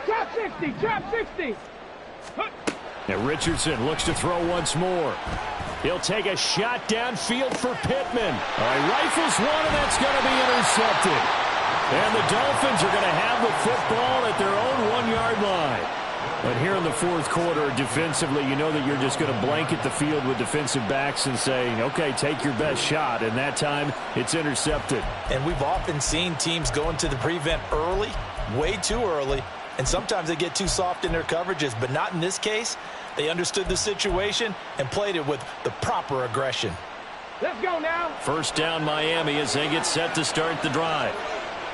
Top 60. Top 60. And Richardson looks to throw once more. He'll take a shot downfield for Pittman. He rifles one, and that's going to be intercepted. And the Dolphins are going to have the football at their own 1-yard line. But here in the fourth quarter, defensively, you know that you're just going to blanket the field with defensive backs and say, okay, take your best shot. And that time, it's intercepted. And we've often seen teams go into the prevent early, way too early, and sometimes they get too soft in their coverages, but not in this case. They understood the situation and played it with the proper aggression. Let's go now. 1st down Miami as they get set to start the drive.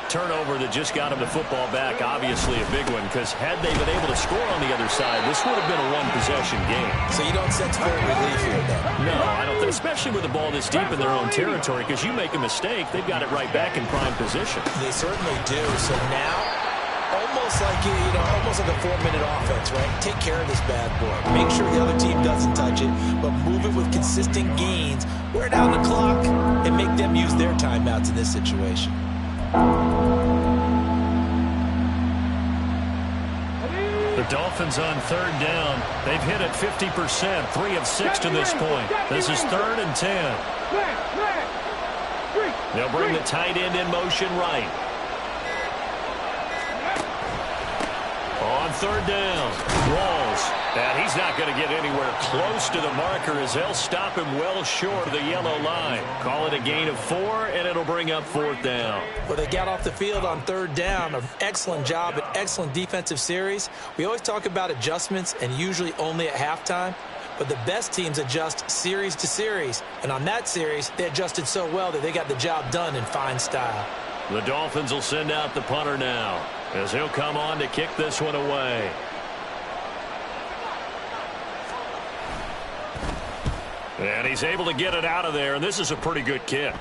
Turnover that just got him the football back, obviously a big one, because had they been able to score on the other side, this would have been a one-possession game. So you don't sense full relief here, though? No, I don't think, especially with the ball this deep in their own territory, because you make a mistake, they've got it right back in prime position. They certainly do. So now, almost like almost like a 4-minute offense, right? Take care of this bad boy. Make sure the other team doesn't touch it, but move it with consistent gains. Wear down the clock and make them use their timeouts in this situation. Dolphins on third down. They've hit it 50%, 3 of 6 to this point. This is 3rd and 10. They'll bring the tight end in motion right. On third down, Walls. And he's not going to get anywhere close to the marker as they'll stop him well short of the yellow line. Call it a gain of 4, and it'll bring up 4th down. Well, they got off the field on third down. An excellent job, an excellent defensive series. We always talk about adjustments and usually only at halftime. But the best teams adjust series to series. And on that series, they adjusted so well that they got the job done in fine style. The Dolphins will send out the punter now as he'll come on to kick this one away. And he's able to get it out of there, and this is a pretty good kick.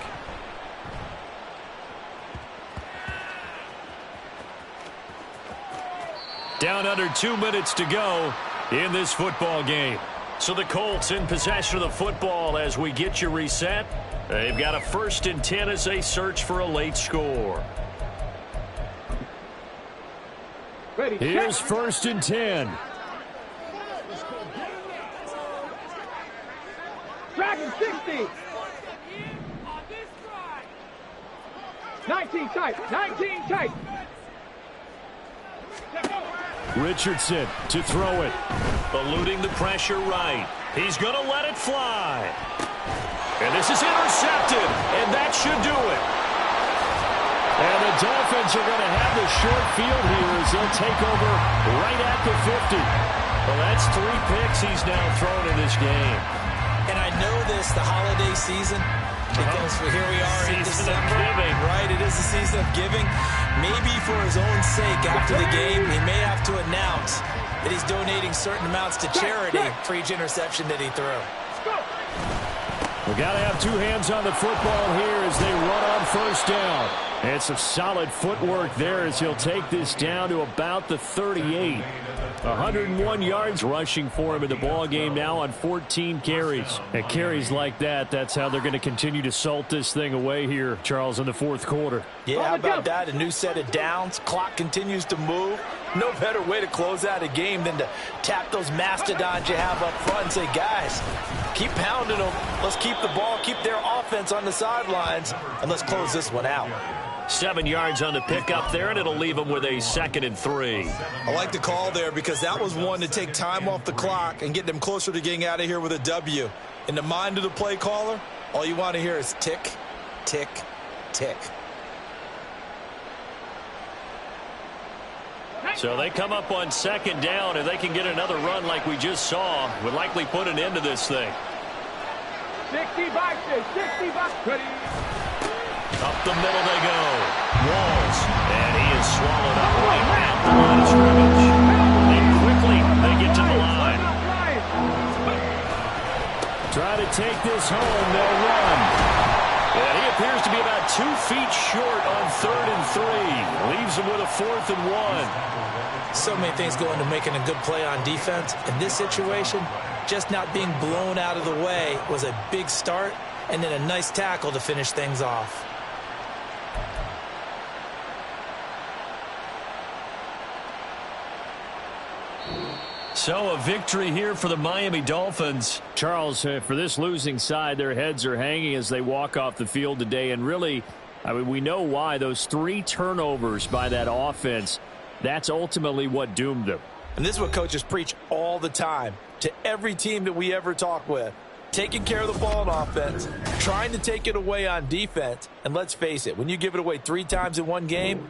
Down under 2 minutes to go in this football game. So the Colts in possession of the football as we get you reset. They've got a 1st and 10 as they search for a late score. Here's 1st and 10. Dragon 60. 19 tight. 19 tight. Richardson to throw it. Eluding the pressure right. He's going to let it fly. And this is intercepted. And that should do it. And the Dolphins are going to have the short field here as they'll take over right at the 50. Well, that's 3 picks he's now thrown in this game. And I know this, the holiday season, because here we are in December, right? It is the season of giving. Maybe for his own sake, after the game, he may have to announce that he's donating certain amounts to charity for each interception that he threw. We got to have 2 hands on the football here as they run on 1st down. And some solid footwork there as he'll take this down to about the 38. 101 yards rushing for him in the ball game now on 14 carries. And carries like that, that's how they're going to continue to salt this thing away here, Charles, in the 4th quarter. Yeah, how about that? A new set of downs. Clock continues to move. No better way to close out a game than to tap those mastodons you have up front and say, guys, keep pounding them. Let's keep the ball, keep their offense on the sidelines, and let's close this one out. 7 yards on the pickup there, and it'll leave them with a 2nd and 3. I like the call there because that was one to take time off the clock and get them closer to getting out of here with a W. In the mind of the play caller, all you want to hear is tick, tick, tick. So they come up on 2nd down, and they can get another run like we just saw. Would likely put an end to this thing. 60 boxes, 60 boxes. Up the middle they go. Walls. And he is swallowed up right at the line of scrimmage. And quickly they get to the line. Try to take this home. They'll run. And he appears to be about 2 feet short on 3rd and 3. Leaves him with a 4th and 1. So many things go into making a good play on defense. In this situation, just not being blown out of the way was a big start, and then a nice tackle to finish things off. So a victory here for the Miami Dolphins. Charles, for this losing side, their heads are hanging as they walk off the field today. And really, I mean, we know why. Those 3 turnovers by that offense, that's ultimately what doomed them. And this is what coaches preach all the time to every team that we ever talk with. Taking care of the ball on offense, trying to take it away on defense. And let's face it, when you give it away 3 times in one game,